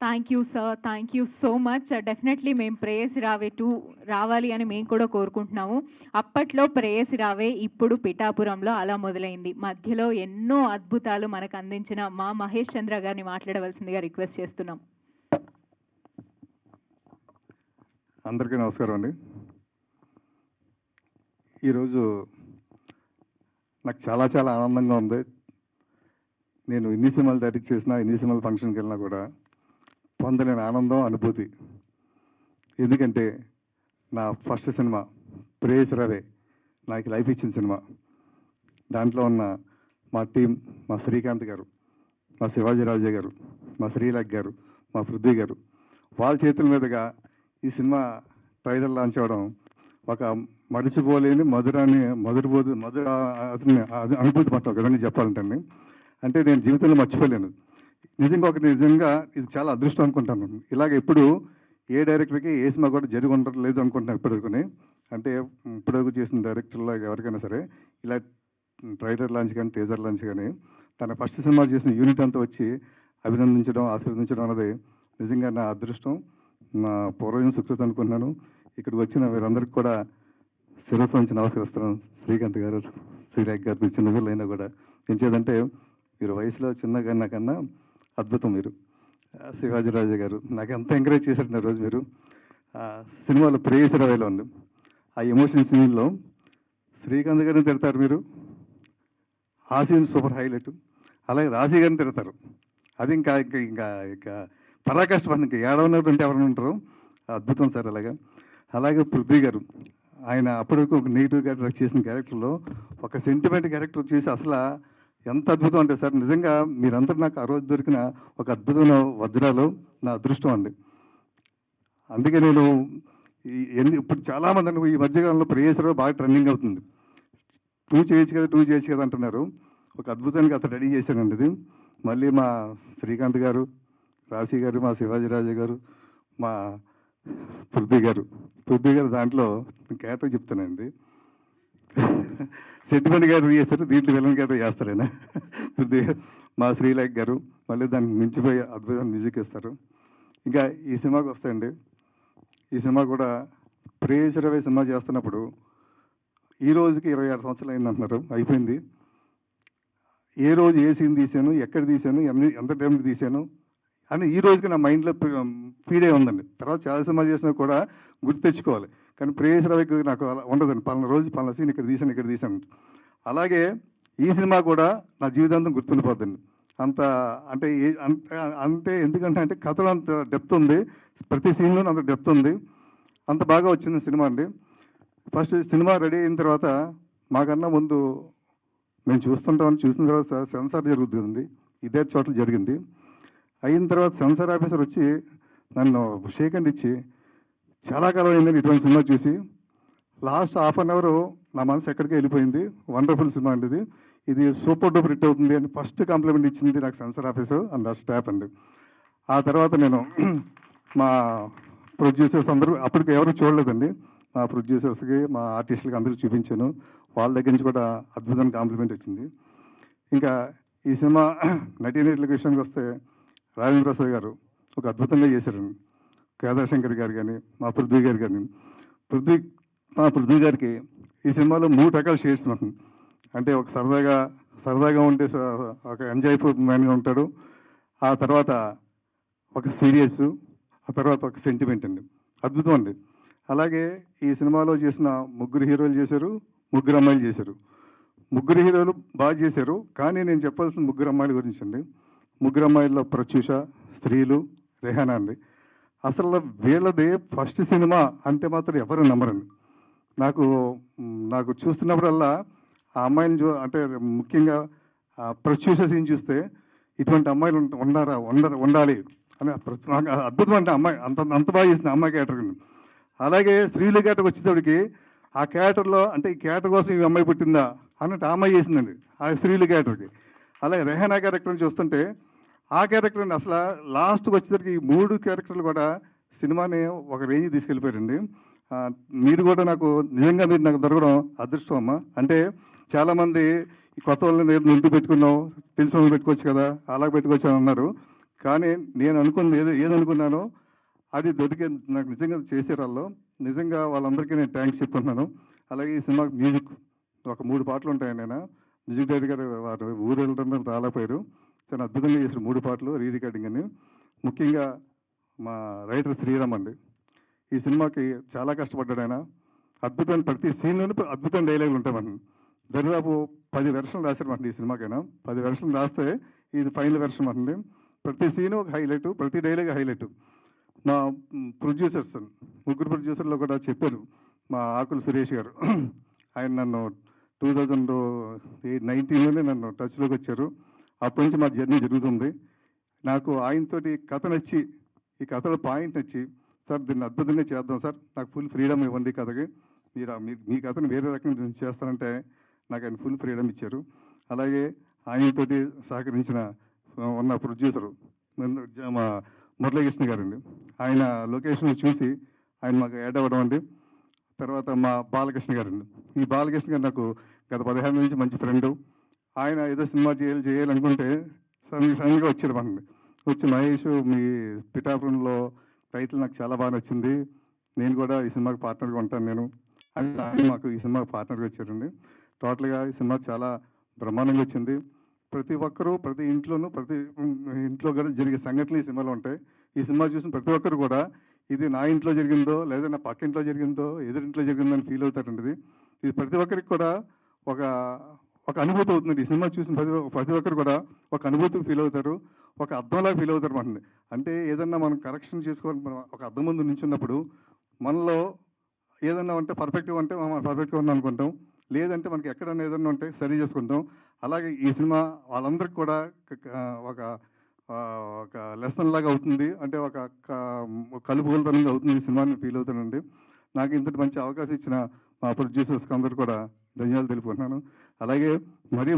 Thank you sir, thank you so much. Definitely మేము ప్రేయసి రావే 2 రావాలి అని మేము కూడా కోరుకుంటున్నాము. అప్పట్లో ప్రేయసి రావే, ఇప్పుడు పిఠాపురంలో అలా మొదలైంది. మధ్యలో ఎన్నో అద్భుతాలు మనకు అందించిన మా మహేష్ చంద్ర గారిని మాట్లాడవలసిందిగా రిక్వెస్ట్ చేస్తున్నాం. అందరికీ నమస్కారం అండి. ఈరోజు నాకు చాలా చాలా ఆనందంగా ఉంది. నేను ఎన్ని సినిమాలు డైరెక్ట్ చేసినా, ఎన్ని సినిమాల ఫంక్షన్కి వెళ్ళినా కూడా పొందలేని ఆనందం, అనుభూతి. ఎందుకంటే నా ఫస్ట్ సినిమా ప్రేయసి రావే నాకు లైఫ్ ఇచ్చిన సినిమా. దాంట్లో ఉన్న మా టీం, మా శ్రీకాంత్ గారు, మా శివాజీ రాజా గారు, మా శ్రీలేఖ గారు, మా పృథ్వీ గారు, వాళ్ళ చేతుల మీదుగా ఈ సినిమా ట్రైలర్ లాంచ్ అవ్వడం ఒక మరిచిపోలేని మధుర అనుభూతి పట్ల ఒక విధంగా చెప్పాలంటే, అంటే నేను జీవితంలో మర్చిపోలేను. నిజంగా ఇది చాలా అదృష్టం అనుకుంటాను. ఇలాగ ఎప్పుడు ఏ డైరెక్టర్కి ఏ సినిమా కూడా జరిగి ఉండలేదు అనుకుంటున్నాను ఇప్పటివరకుని. అంటే ఇప్పటివరకు చేసిన డైరెక్టర్లో ఎవరికైనా సరే ఇలా ట్రైలర్ లాంచ్ కానీ, టీజర్ లాంచ్ కానీ, తన ఫస్ట్ సినిమా చేసిన యూనిట్ అంతా వచ్చి అభినందించడం, ఆశీర్వదించడం అనేది నిజంగా నా అదృష్టం, నా పూర్వజం సుకృతి అనుకుంటున్నాను. ఇక్కడికి వచ్చిన వీరందరికీ కూడా శిరస్సు నుంచి నమస్కరిస్తున్నాను. శ్రీకాంత్ గారు, శ్రీలేఖ గారు, మీరు చిన్న పిల్లలు అయినా కూడా ఎంచేదంటే మీరు వయసులో చిన్నగా నాకన్నా అద్భుతం. మీరు శివాజీ రాజా గారు నాకు ఎంత ఎంకరేజ్ చేశారు రోజు. మీరు సినిమాలో ప్రేయసి రావేలో ఉంది, ఆ ఎమోషన్ సీన్లో శ్రీకాంత్ గారిని తిడతారు మీరు, ఆ సీన్ సూపర్ హైలైట్. అలాగే రాజీ గారిని తిడతారు, అది ఇంకా ఇంకా ఇంకా ఇంకా పరాకాష్ట, ఇంకా ఏడవనటువంటి ఎవరైనా ఉంటారు. అద్భుతం సార్. అలాగే పృథ్వీ గారు, ఆయన అప్పటివరకు ఒక నెగిటివ్ క్యారెక్టర్ చేసిన క్యారెక్టర్లో ఒక సెంటిమెంట్ క్యారెక్టర్ చేసి అసలు ఎంత అద్భుతం అంటే సార్, నిజంగా మీరందరూ నాకు ఆ రోజు దొరికిన ఒక అద్భుతమైన వజ్రాలు, నా అదృష్టం అండి. అందుకే నేను ఇప్పుడు చాలామంది ఈ మధ్యకాలంలో ప్రేయసరావు బాగా ట్రెండింగ్ అవుతుంది. 2 చేయొచ్చు కదా అంటున్నారు. ఒక అద్భుతానికి అతను రెడీ చేశానండి. ఇది మళ్ళీ మా శ్రీకాంత్ గారు, రాశి గారు, మా శివాజీ రాజా గారు, మా పృథ్వీ గారు దాంట్లో క్యారెక్టర్ చెప్తానండి. సెంటిమెంట్ క్యారెక్టర్ చేస్తారు, దీంట్లో విలన్ క్యారెక్టర్ చేస్తారైనా. పృథ్వీ గారు, మా శ్రీలేఖ గారు మళ్ళీ దానికి మించిపోయి అద్భుతమైన మ్యూజిక్ ఇస్తారు. ఇంకా ఈ సినిమాకి వస్తాయండి. ఈ సినిమా కూడా ప్రేయసి రావే సినిమా చేస్తున్నప్పుడు ఈ రోజుకి 26 సంవత్సరాలు అయింది అంటున్నారు, అయిపోయింది. ఏ రోజు ఏ సీన్ తీశాను, ఎక్కడ తీశాను, ఎంత టైంకి తీశాను అని ఈ రోజుకి నా మైండ్లో ఫీడ్ అయి ఉందండి. తర్వాత చాలా సినిమా చేసినా కూడా గుర్తు తెచ్చుకోవాలి, కానీ ప్రేయసి రావేకి నాకు అలా ఉండదండి. పలానా రోజు పలానా సీన్ ఇక్కడ తీశాను. అలాగే ఈ సినిమా కూడా నా జీవితాంతం గుర్తుండిపోద్దండి. అంటే ఎందుకంటే కథలో అంత డెప్త్ ఉంది, ప్రతి సీన్లో అంత డెప్త్ ఉంది, అంత బాగా వచ్చింది సినిమా అండి. ఫస్ట్ సినిమా రెడీ అయిన తర్వాత మాకన్నా ముందు మేము చూసిన తర్వాత సెన్సార్ జరుగుతుంది, ఇదే చోట్ల జరిగింది. అయిన తర్వాత సెన్సార్ ఆఫీసర్ వచ్చి నన్ను షేక్ హ్యాండ్ ఇచ్చి, చాలా కాలం అయిందని ఇటువంటి సినిమా చూసి, లాస్ట్ హాఫ్ అన్ అవర్ నా మనసు ఎక్కడికి వెళ్ళిపోయింది, వండర్ఫుల్ సినిమా అండి, ఇది సూపర్ డూపర్ హిట్ అవుతుంది అని ఫస్ట్ కాంప్లిమెంట్ ఇచ్చింది నాకు సెన్సార్ ఆఫీసర్ అండ్ ఆ స్టాఫ్ అండి. ఆ తర్వాత నేను మా ప్రొడ్యూసర్స్ అందరూ అప్పటికి ఎవరు చూడలేదండి, మా ప్రొడ్యూసర్స్కి, మా ఆర్టిస్టులకి అందరూ చూపించాను. వాళ్ళ దగ్గర నుంచి కూడా అద్భుతమైన కాంప్లిమెంట్ వచ్చింది. ఇంకా ఈ సినిమా నటీనటుల విషయానికి వస్తే రాజేంద్ర ప్రసాద్ గారు ఒక అద్భుతంగా చేశారండి. కేదార్ శంకర్ గారు కానీ, మా పృథ్వీ గారు కానీ, పృథ్వీ గారికి ఈ సినిమాలో 3 రకాల షేడ్స్ ఉంటుంది. అంటే ఒక సరదాగా ఉంటే ఒక ఎంజాయ్ఫుల్ మ్యాన్గా ఉంటాడు, ఆ తర్వాత ఒక సీరియస్, ఆ తర్వాత ఒక సెంటిమెంట్ అండి. అద్భుతం అండి. అలాగే ఈ సినిమాలో చేసిన 3 హీరోలు చేశారు, 3 అమ్మాయిలు చేశారు. 3 హీరోలు బాగా చేశారు, కానీ నేను చెప్పాల్సిన 3 అమ్మాయిల గురించి అండి. 3 అమ్మాయిల్లో ప్రత్యూష, స్త్రీలు, రెహానా అండి. అసలు వీళ్ళది ఫస్ట్ సినిమా అంటే మాత్రం ఎవరు నమ్మరండి. నాకు చూస్తున్నప్పుడల్లా ఆ అమ్మాయిని అంటే ముఖ్యంగా ప్రత్యూష సీన్ చూస్తే ఇటువంటి అమ్మాయిలు ఉండాలి అని అద్భుతం అంటే అమ్మాయి అంత బాగా చేసిన అమ్మాయి క్యారెక్టర్. అలాగే స్త్రీల క్యారెక్టర్ వచ్చేటప్పటికి ఆ క్యారెక్టర్లో అంటే ఈ క్యారెక్టర్ కోసం ఈ అమ్మాయి పుట్టిందా అన్నట్టు ఆ అమ్మాయి చేసిందండి ఆ స్త్రీల క్యారెక్టర్కి. అలాగే రెహానా క్యారెక్టర్ని చూస్తుంటే ఆ క్యారెక్టర్ని అసలు లాస్ట్కి వచ్చేసరికి ఈ 3 క్యారెక్టర్లు కూడా సినిమాని ఒక రేంజ్ తీసుకెళ్ళిపోయారండి. మీరు కూడా నిజంగా మీరు నాకు దొరకడం అదృష్టం అమ్మ. అంటే చాలామంది ఈ కొత్త వాళ్ళని ఎందుకు పెట్టుకున్నావు, తెలిసిన వాళ్ళు పెట్టుకోవచ్చు కదా, అలా పెట్టుకోవచ్చు అని అన్నారు. కానీ నేను అనుకున్నది ఏదనుకున్నానో అది దొరికే నాకు నిజంగా చేసే వాళ్ళు నిజంగా వాళ్ళందరికీ నేను థ్యాంక్స్ చెప్పుకున్నాను. అలాగే ఈ సినిమాకి మ్యూజిక్ ఒక 3 పాటలు ఉంటాయి. నేను మ్యూజిక్ డైరెక్టర్ గారు వారు ఊరు వెళ్ళడం రాలేకపోయారు. చాలా అద్భుతంగా చేసిన 3 పాటలు రీ రికార్డింగ్ అని. ముఖ్యంగా మా రైటర్ శ్రీరామ్ అండి. ఈ సినిమాకి చాలా కష్టపడ్డాడు ఆయన. అద్భుతమైన ప్రతి సీన్లోనూ అద్భుతమైన డైలాగులు ఉంటామండి. దాదాపు 10 వెర్షన్లు రాశారన్నమాట ఈ సినిమాకైనా. 10 వెర్షన్లు రాస్తే ఇది ఫైనల్ వెర్షన్ అండి. ప్రతి సీను ఒక హైలైట్, ప్రతి డైలాగ్ హైలైట్. మా ప్రొడ్యూసర్స్ 3 ప్రొడ్యూసర్లో కూడా చెప్పారు. మా ఆకుల సురేష్ గారు ఆయన నన్ను 2019లోనే నన్ను టచ్లోకి వచ్చారు. అప్పటి నుంచి మా జర్నీ జరుగుతుంది. నాకు ఆయనతోటి కథ నచ్చి, ఈ కథలో పాయింట్ నచ్చి, సార్ దీన్ని అద్భుతంగా చేద్దాం సార్, నాకు ఫుల్ ఫ్రీడమ్ ఇవ్వండి కథకి, మీరు మీ కథను వేరే రకంగా చేస్తారంటే నాకు ఆయన ఫుల్ ఫ్రీడమ్ ఇచ్చారు. అలాగే ఆయనతోటి సహకరించిన ఉన్న ప్రొడ్యూసరు మా మురళీకృష్ణ గారండి. ఆయన లొకేషన్ చూసి ఆయన మాకు యాడ్ అవ్వడం అండి. తర్వాత మా బాలకృష్ణ గారండి. ఈ బాలకృష్ణ గారు నాకు గత 15 నుంచి మంచి ఫ్రెండు. ఆయన ఏదో సినిమా చేయాలనుకుంటే సడన్గా వచ్చాడు మనకి. వచ్చి మహేష్ మీ పిఠాపురంలో టైటిల్ నాకు చాలా బాగా నచ్చింది, నేను కూడా ఈ సినిమాకి పార్ట్నర్గా ఉంటాను నేను అని ఆయన మాకు ఈ సినిమాకి పార్ట్నర్గా వచ్చారండి. టోటల్గా ఈ సినిమా చాలా బ్రహ్మాండంగా వచ్చింది. ప్రతి ఒక్కరూ ప్రతి ఇంట్లో కూడా జరిగే సంఘటనలు ఈ సినిమాలో ఉంటాయి. ఈ సినిమా చూసిన ప్రతి ఒక్కరు కూడా ఇది నా ఇంట్లో జరిగిందో లేదా నా పక్క ఇంట్లో జరిగిందో ఎదురింట్లో జరిగిందో అని ఫీల్ అవుతారండి. ఇది ప్రతి ఒక్కరికి కూడా ఒక అనుభూతి అవుతుంది. ఈ సినిమా చూసిన ప్రతి ఒక్కరు కూడా ఒక అనుభూతికి ఫీల్ అవుతారు, ఒక అర్థంలాగా ఫీల్ అవుతారు మనల్ని. అంటే ఏదన్నా మనం కరెక్షన్ చేసుకోవాలి, ఒక అర్థం ముందు నిల్చున్నప్పుడు మనలో ఏదన్నా ఉంటే పర్ఫెక్ట్గా ఉంటే మనం పర్ఫెక్ట్గా ఉన్నాం అనుకుంటాం, లేదంటే మనకి ఎక్కడన్నా ఏదన్నా ఉంటే సరి చేసుకుంటాం. అలాగే ఈ సినిమా వాళ్ళందరికీ కూడా ఒక లెసన్ లాగా అవుతుంది. అంటే ఒక కలుపుగోలుతనంగా అవుతుంది ఈ సినిమాని ఫీల్ అవుతానండి. నాకు ఇంతటి మంచి అవకాశం ఇచ్చిన మా ప్రొడ్యూసర్స్కి అందరూ కూడా ధన్యవాదాలు తెలుపుకుంటున్నాను. అలాగే మరీ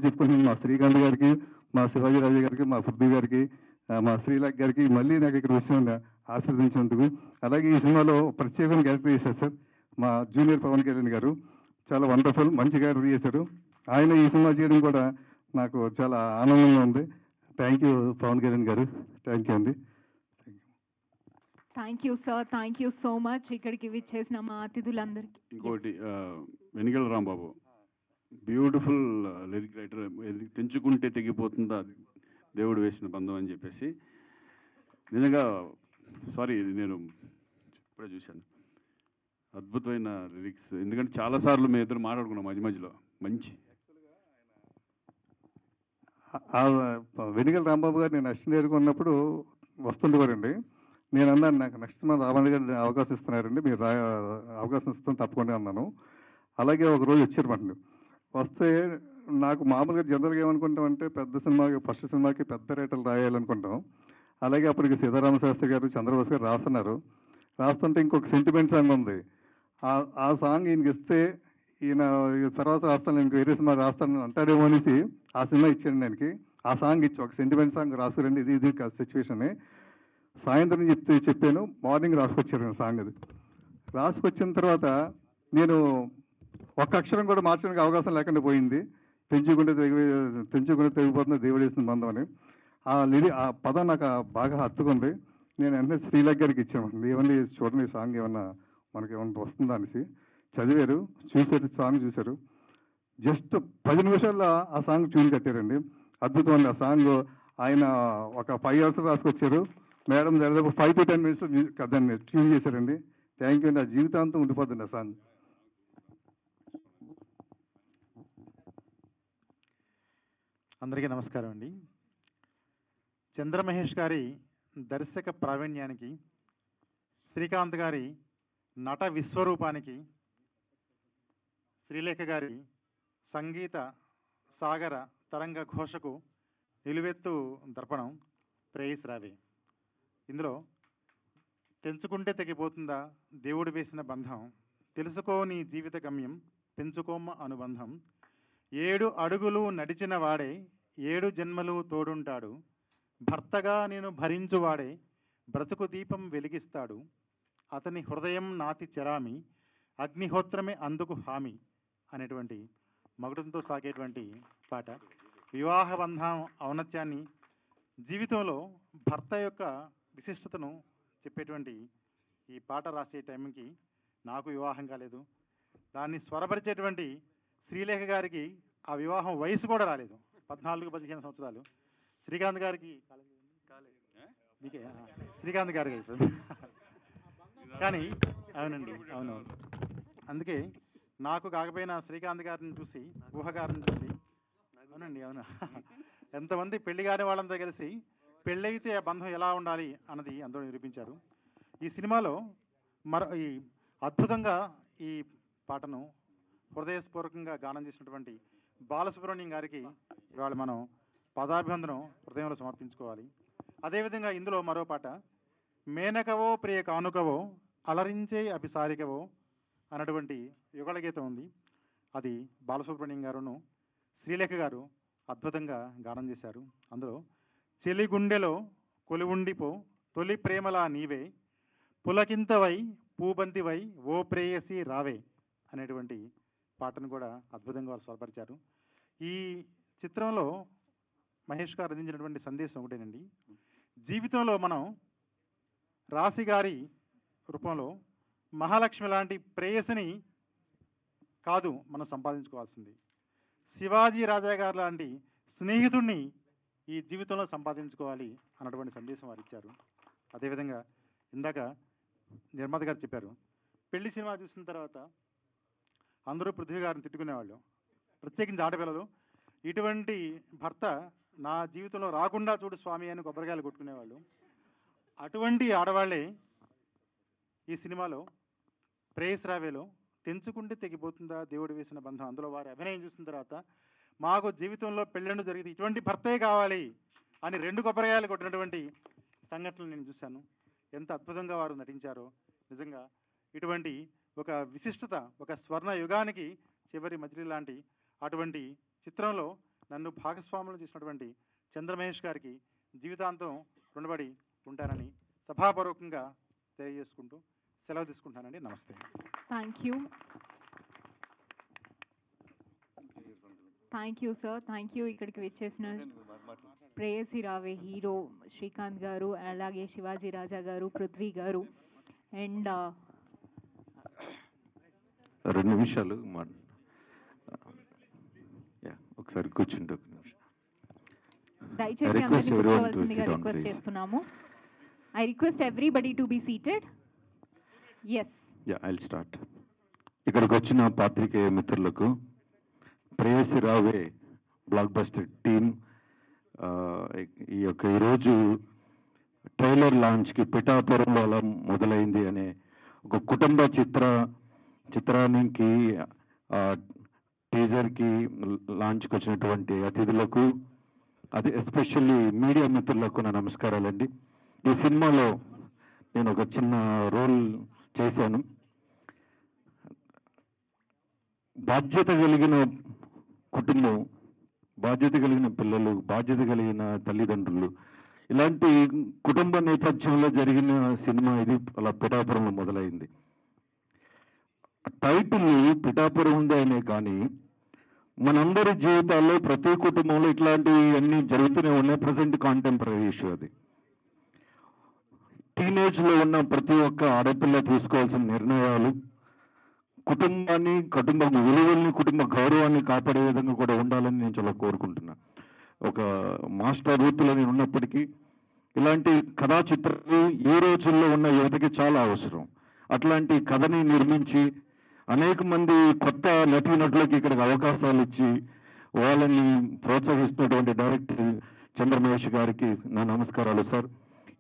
చెప్పుకుంటున్నాను మా శ్రీకాంత్ గారికి, మా శివాజీ రాజా గారికి, మా పృథ్వీ గారికి, మా శ్రీలాక్ గారికి మళ్ళీ నాకు ఇక్కడ విషయం ఆశీర్వదించినందుకు. అలాగే ఈ సినిమాలో ప్రత్యేకమైన క్యారెక్టర్ చేశారు సార్ మా జూనియర్ పవన్ కళ్యాణ్ గారు. చాలా వండర్ఫుల్ మంచి క్యారెక్టర్ చేశారు. ఆయన ఈ సినిమా చేయడం కూడా నాకు చాలా ఆనందంగా ఉంది. Thank you Pawan Kalyan garu, thank you అండి. Thank you sir, thank you so much ఇక్కడికి విచ్చేసిన మా అతిథులందరికీ. ఇంకోటి వెనిగల రాంబాబు బ్యూటిఫుల్ లిరిక్ రైటర్. తెంచుకుంటే తెగిపోతుందా దేవుడు వేసిన బంధం అని చెప్పేసి. నిజంగా సారీ నేను ఇప్పుడే చూశాను, అద్భుతమైన లిరిక్స్. ఎందుకంటే చాలాసార్లు మేము ఇద్దరు మాట్లాడుకున్నాం మధ్యలో మంచి. వెనిగల రాంబాబు గారు నేను అసిస్టెంట్ డైరెక్టర్ ఉన్నప్పుడు వస్తుండేవారండి. నేను అన్నాను నాకు నెక్స్ట్ మంత్ రామారావు గారు అవకాశం ఇస్తున్నారండి, మీరు అవకాశం ఇస్తాను తప్పకుండా అన్నాను. అలాగే ఒక రోజు వచ్చారు వస్తే నాకు మామూలుగా జనరల్గా ఏమనుకుంటామంటే పెద్ద సినిమాకి ఫస్ట్ సినిమాకి పెద్ద రేటలు రాయాలనుకుంటాం. అలాగే అప్పటికి సీతారామ శాస్త్రి గారు చంద్రబాబు గారు రాస్తుంటే ఇంకొక సెంటిమెంట్ సాంగ్ ఉంది. ఆ సాంగ్ ఈయనకి ఇస్తే ఈయన తర్వాత రాస్తాను ఇంక వేరే సినిమా రాస్తాను అంటాడేమో అనేసి ఆ సినిమా ఇచ్చాను ఆయనకి. ఆ సాంగ్ ఇచ్చి ఒక సెంటిమెంట్ సాంగ్ రాసుకురండి, ఇది సిచ్యువేషనే. సాయంత్రం చెప్పాను, మార్నింగ్ రాసుకొచ్చారు సాంగ్. అది రాసుకొచ్చిన తర్వాత నేను ఒక్క అక్షరం కూడా మార్చడానికి అవకాశం లేకుండా పోయింది. తెంచుకుంటే తెగిపోతుంది దేవుడు వేసిన బంధం అని. ఆ పదం నాకు బాగా హత్తుకుంది. నేను వెంటనే శ్రీలాక్ గారికి ఇచ్చామండి, ఏమన్నా చూడండి సాంగ్ ఏమన్నా మనకి ఏమన్నా వస్తుందా అనేసి. చదివారు, చూసారు, సాంగ్ చూశారు. జస్ట్ 10 నిమిషాల్లో ఆ సాంగ్ ట్యూన్ కట్టారండి. అద్భుతం అండి ఆ సాంగ్. ఆయన ఒక 5 hours రాసుకొచ్చారు. మేడం దాదాపు 5 to 10 minutes దాన్ని ట్యూన్ చేశారండి. థ్యాంక్ యూ అండి. ఆ జీవితాంతం ఉండిపోతుంది ఆ సాంగ్. అందరికీ నమస్కారం అండి. చంద్రమహేష్ గారి దర్శక ప్రావీణ్యానికి, శ్రీకాంత్ గారి నట విశ్వరూపానికి, శ్రీలేఖ గారి సంగీత సాగర తరంగ ఘోషకు నిలువెత్తు దర్పణం ప్రేయస్ రావే. ఇందులో తెంచుకుంటే తెగిపోతుందా దేవుడు వేసిన బంధం, తెలుసుకో నీ జీవిత గమ్యం పెంచుకోమ్మ అనుబంధం, 7 అడుగులు నడిచిన వాడే 7 జన్మలు తోడుంటాడు, భర్తగా నేను భరించువాడే బ్రతుకు దీపం వెలిగిస్తాడు, అతని హృదయం నాతి చెరామి అగ్నిహోత్రమే అందుకు హామీ అనేటువంటి మగుడంతో సాగేటువంటి పాట వివాహ బంధం ఔన్నత్యాన్ని జీవితంలో భర్త యొక్క విశిష్టతను చెప్పేటువంటి ఈ పాట రాసే టైంకి నాకు వివాహం కాలేదు. దాన్ని స్వరపరిచేటువంటి శ్రీలేఖ గారికి ఆ వివాహం వయసు కూడా రాలేదు, 14-15 సంవత్సరాలు. శ్రీకాంత్ గారికి మీకే శ్రీకాంత్ గారికి అయిపోయింది. కానీ అవునండి, అవునవును. అందుకే నాకు కాకపోయినా శ్రీకాంత్ గారిని చూసి, ఊహగారిని చూసి, అవునండి అవును, ఎంతమంది పెళ్లి కాని వాళ్ళంతా కలిసి పెళ్ళైతే ఆ బంధం ఎలా ఉండాలి అన్నది అందరూ నిరూపించారు. ఈ సినిమాలో ఈ అద్భుతంగా ఈ పాటను హృదయపూర్వకంగా గానం చేసినటువంటి బాలసుబ్రహ్మణ్యం గారికి ఇవాళ మనం పదాభివందనం హృదయంలో సమర్పించుకోవాలి. అదేవిధంగా ఇందులో మరో పాట, మేనకవో ప్రియ కానుకవో అలరించే అభిసారికవో అన్నటువంటి యుగళ గీతం ఉంది. అది బాలసుబ్రహ్మణ్యం గారును శ్రీలేఖ గారు అద్భుతంగా గానం చేశారు. అందులో చెలి గుండెలో కొలువుండిపో తొలి ప్రేమలా నీవే పులకింతవై పూబంతివై ఓ ప్రేయసి రావే అనేటువంటి పాటను కూడా అద్భుతంగా వాళ్ళు స్వరపరిచారు. ఈ చిత్రంలో మహేష్ గారు అందించినటువంటి సందేశం ఒకటేనండి, జీవితంలో మనం రాశి గారి రూపంలో మహాలక్ష్మి లాంటి ప్రేయసిని కాదు మనం సంపాదించుకోవాల్సింది, శివాజీ రాజా గారు లాంటి స్నేహితుడిని ఈ జీవితంలో సంపాదించుకోవాలి అన్నటువంటి సందేశం వారు ఇచ్చారు. అదేవిధంగా ఇందాక నిర్మాత గారు చెప్పారు, పెళ్లి సినిమా చూసిన తర్వాత అందరూ పృథ్వీ గారిని తిట్టుకునేవాళ్ళు, ప్రత్యేకించి ఆడపిల్లలు, ఇటువంటి భర్త నా జీవితంలో రాకుండా చూడు స్వామి అని కొబ్బరికాయలు కొట్టుకునేవాళ్ళు. అటువంటి ఆడవాళ్ళే ఈ సినిమాలో ప్రేయస్ రావేలో తెంచుకుంటే తెగిపోతుందా దేవుడు వేసిన బంధం, అందులో వారి అభినయం చూసిన తర్వాత మాకు జీవితంలో పెళ్ళండు జరిగితే ఇటువంటి భర్తే కావాలి అని 2 కొబ్బరికాయలు కొట్టినటువంటి సంఘటనలు నేను చూశాను. ఎంత అద్భుతంగా వారు నటించారో. నిజంగా ఇటువంటి ఒక విశిష్టత, ఒక స్వర్ణ యుగానికి చివరి మజిలీ లాంటి అటువంటి చిత్రంలో నన్ను భాగస్వాములు చేసినటువంటి చంద్రమహేష్ గారికి జీవితాంతం రుణపడి ఉంటానని సభాపూర్వకంగా తెలియజేసుకుంటూ సెలవు తీసుకుంటానండి. నమస్తే. Thank you sir, thank you. ఇక్కడికి వచ్చేసిన ప్రేయసి రావే హీరో శ్రీకాంత్ గారు, అలాగే శివాజీ రాజా గారు, పృథ్వీ గారు అండ్ 2 నిమిషాలు ఒకసారి కూర్చుంటే ఒక నిమిషం. దయచేసి అందరినీ కూర్చోవలసిందిగా రిక్వెస్ట్ చేస్తున్నాము. I request everybody to be seated. Yes, I'll start. ఇక్కడికి వచ్చిన పాత్రికేయ మిత్రులకు, ప్రేయసి రావే బ్లాక్ బస్టర్ టీమ్, ఈ యొక్క ఈరోజు ట్రైలర్ లాంచ్కి పిఠాపురంలో అలా మొదలైంది అనే ఒక కుటుంబ చిత్రానికి టీజర్కి లాంచ్కి వచ్చినటువంటి అతిథులకు, అది ఎస్పెషల్లీ మీడియా మిత్రులకు నా నమస్కారాలండి. ఈ సినిమాలో నేను ఒక చిన్న రోల్ చేశాను. బాధ్యత కలిగిన కుటుంబం, బాధ్యత కలిగిన పిల్లలు, బాధ్యత కలిగిన తల్లిదండ్రులు, ఇలాంటి కుటుంబ నేపథ్యంలో జరిగిన సినిమా ఇది. అలా పిఠాపురంలో మొదలైంది. టైటిల్ పిఠాపురం ఉంది అనే కానీ మనందరి జీవితాల్లో ప్రతి కుటుంబంలో ఇట్లాంటివి అన్నీ జరుగుతూనే ఉన్నాయి. ప్రజెంట్ కాంటెంపరీ ఇష్యూ అది. టీనేజ్లో ఉన్న ప్రతి ఒక్క ఆడపిల్ల తీసుకోవాల్సిన నిర్ణయాలు కుటుంబాన్ని, కుటుంబ విలువల్ని, కుటుంబ గౌరవాన్ని కాపాడే విధంగా కూడా ఉండాలని నేను చాలా కోరుకుంటున్నా. ఒక మాస్టర్ వృత్తిలో నేను ఉన్నప్పటికీ ఇలాంటి కథా చిత్రాలు ఈ రోజుల్లో ఉన్న యువతకి చాలా అవసరం. అట్లాంటి కథని నిర్మించి అనేక మంది కొత్త నటీనటులకి ఇక్కడికి అవకాశాలు ఇచ్చి వాళ్ళని ప్రోత్సహిస్తున్నటువంటి డైరెక్టర్ చంద్రమహేష్ గారికి నా నమస్కారాలు సార్.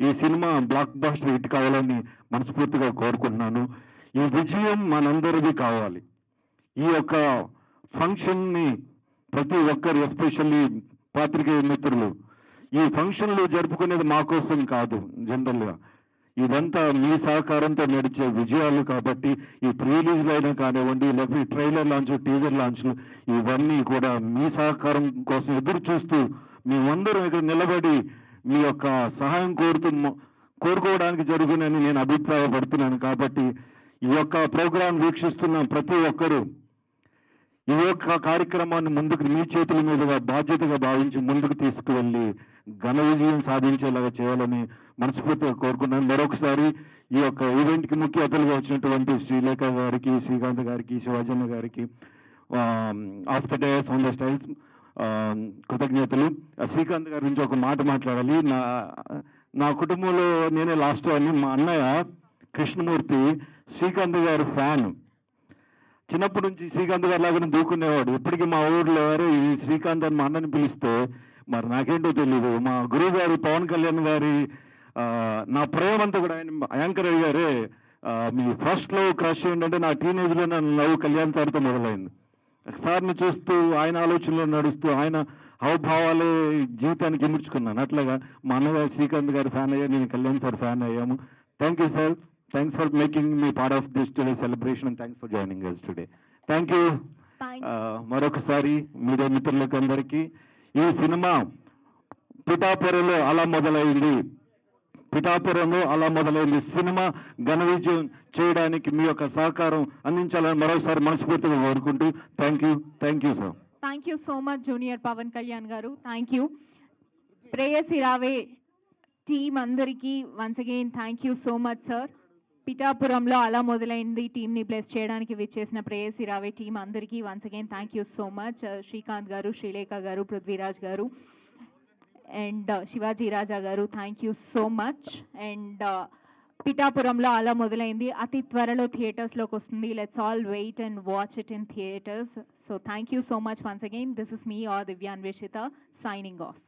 ఈ సినిమా బ్లాక్ బస్టర్ హిట్ కావాలని మనస్ఫూర్తిగా కోరుకుంటున్నాను. ఈ విజయం మనందరిది కావాలి. ఈ యొక్క ఫంక్షన్ని ప్రతి ఒక్కరు, ఎస్పెషల్లీ పాత్రికేయ మిత్రులు, ఈ ఫంక్షన్లు జరుపుకునేది మా కోసం కాదు. జనరల్గా ఇదంతా మీ సహకారంతో నడిచే విజయాలు కాబట్టి ఈ ప్రీలీజ్లు అయినా కానివ్వండి, లేకపోతే ట్రైలర్ లాంచ్, టీజర్ లాంచ్లు, ఇవన్నీ కూడా మీ సహకారం కోసం ఎదురు చూస్తూ మేమందరం ఇక్కడ నిలబడి మీ యొక్క సహాయం కోరుకోవడానికి జరుగునని నేను అభిప్రాయపడుతున్నాను. కాబట్టి ఈ యొక్క ప్రోగ్రాం వీక్షిస్తున్న ప్రతి ఒక్కరూ ఈ యొక్క కార్యక్రమాన్ని ముందుకు మీ చేతుల మీదుగా బాధ్యతగా భావించి ముందుకు తీసుకువెళ్ళి ఘన విజయం సాధించేలాగా చేయాలని మనస్ఫూర్తిగా కోరుకున్నాను. మరొకసారి ఈ యొక్క ఈవెంట్కి ముఖ్య అతిథులుగా వచ్చినటువంటి శ్రీలేఖ గారికి, శ్రీకాంత్ గారికి, శివాజన్న గారికి, of the days on the styles కృతజ్ఞతలు. శ్రీకాంత్ గారి నుంచి ఒక మాట మాట్లాడాలి. నా కుటుంబంలో నేనే లాస్ట్ అని. మా అన్నయ్య కృష్ణమూర్తి శ్రీకాంత్ గారి ఫ్యాన్. చిన్నప్పటి నుంచి శ్రీకాంత్ గారి లాగానే దూకునేవాడు. ఇప్పటికీ మా ఊర్లో ఎవరు ఈ శ్రీకాంత్ అని మా అన్నని పిలిస్తే మరి నాకేంటో తెలియదు. మా గురువు గారు పవన్ కళ్యాణ్ గారి నా ప్రేమ అంతా కూడా ఆయన యాంకర్ అయ్యారే, మీ ఫస్ట్ లవ్ క్రష్ ఏంటంటే నా టీనేజ్లో నన్ను లవ్ కళ్యాణ్ సార్తో మొదలైంది. సార్ని చూస్తూ ఆయన ఆలోచనలో నడుస్తూ ఆయన హావభావాలే జీవితానికి ఇముడ్చుకున్నాను. అట్లాగా మా అన్నగారు శ్రీకాంత్ గారి ఫ్యాన్ అయ్యాను, నేను కళ్యాణ్ సార్ ఫ్యాన్ అయ్యాము. Thank you sir. Thanks for making me part of this today celebration and thanks for joining us today. Thank you. మరొకసారి మీడియా మిత్రులకు అందరికీ ఈ సినిమా పిఠాపురంలో అలా మొదలైంది. సినిమా ఘన విజయం చేయడానికి మీ యొక్క సహకారం అందించాలని మరోసారి మనస్ఫూర్తిగా కోరుకుంటూ thank you sir. Thank you so much junior Pawan Kalyan garu. Thank you. Preyasi Raave team అందరికీ once again thank you so much sir. పిఠాపురంలో అలా మొదలైంది టీంని బ్లెస్ చేయడానికి విచ్చేసిన ప్రేయసి రావే టీం అందరికీ once again thank you so much. Srikanth garu, Sreelekha garu, Prithviraj garu and Shivaji Raja garu thank you so much. And పిఠాపురంలో అలా మొదలైంది అతి త్వరలో థియేటర్స్లోకి వస్తుంది. Let's all wait and watch it in theatres. So thank you so much once again. This is me R Divyanveshitha signing of.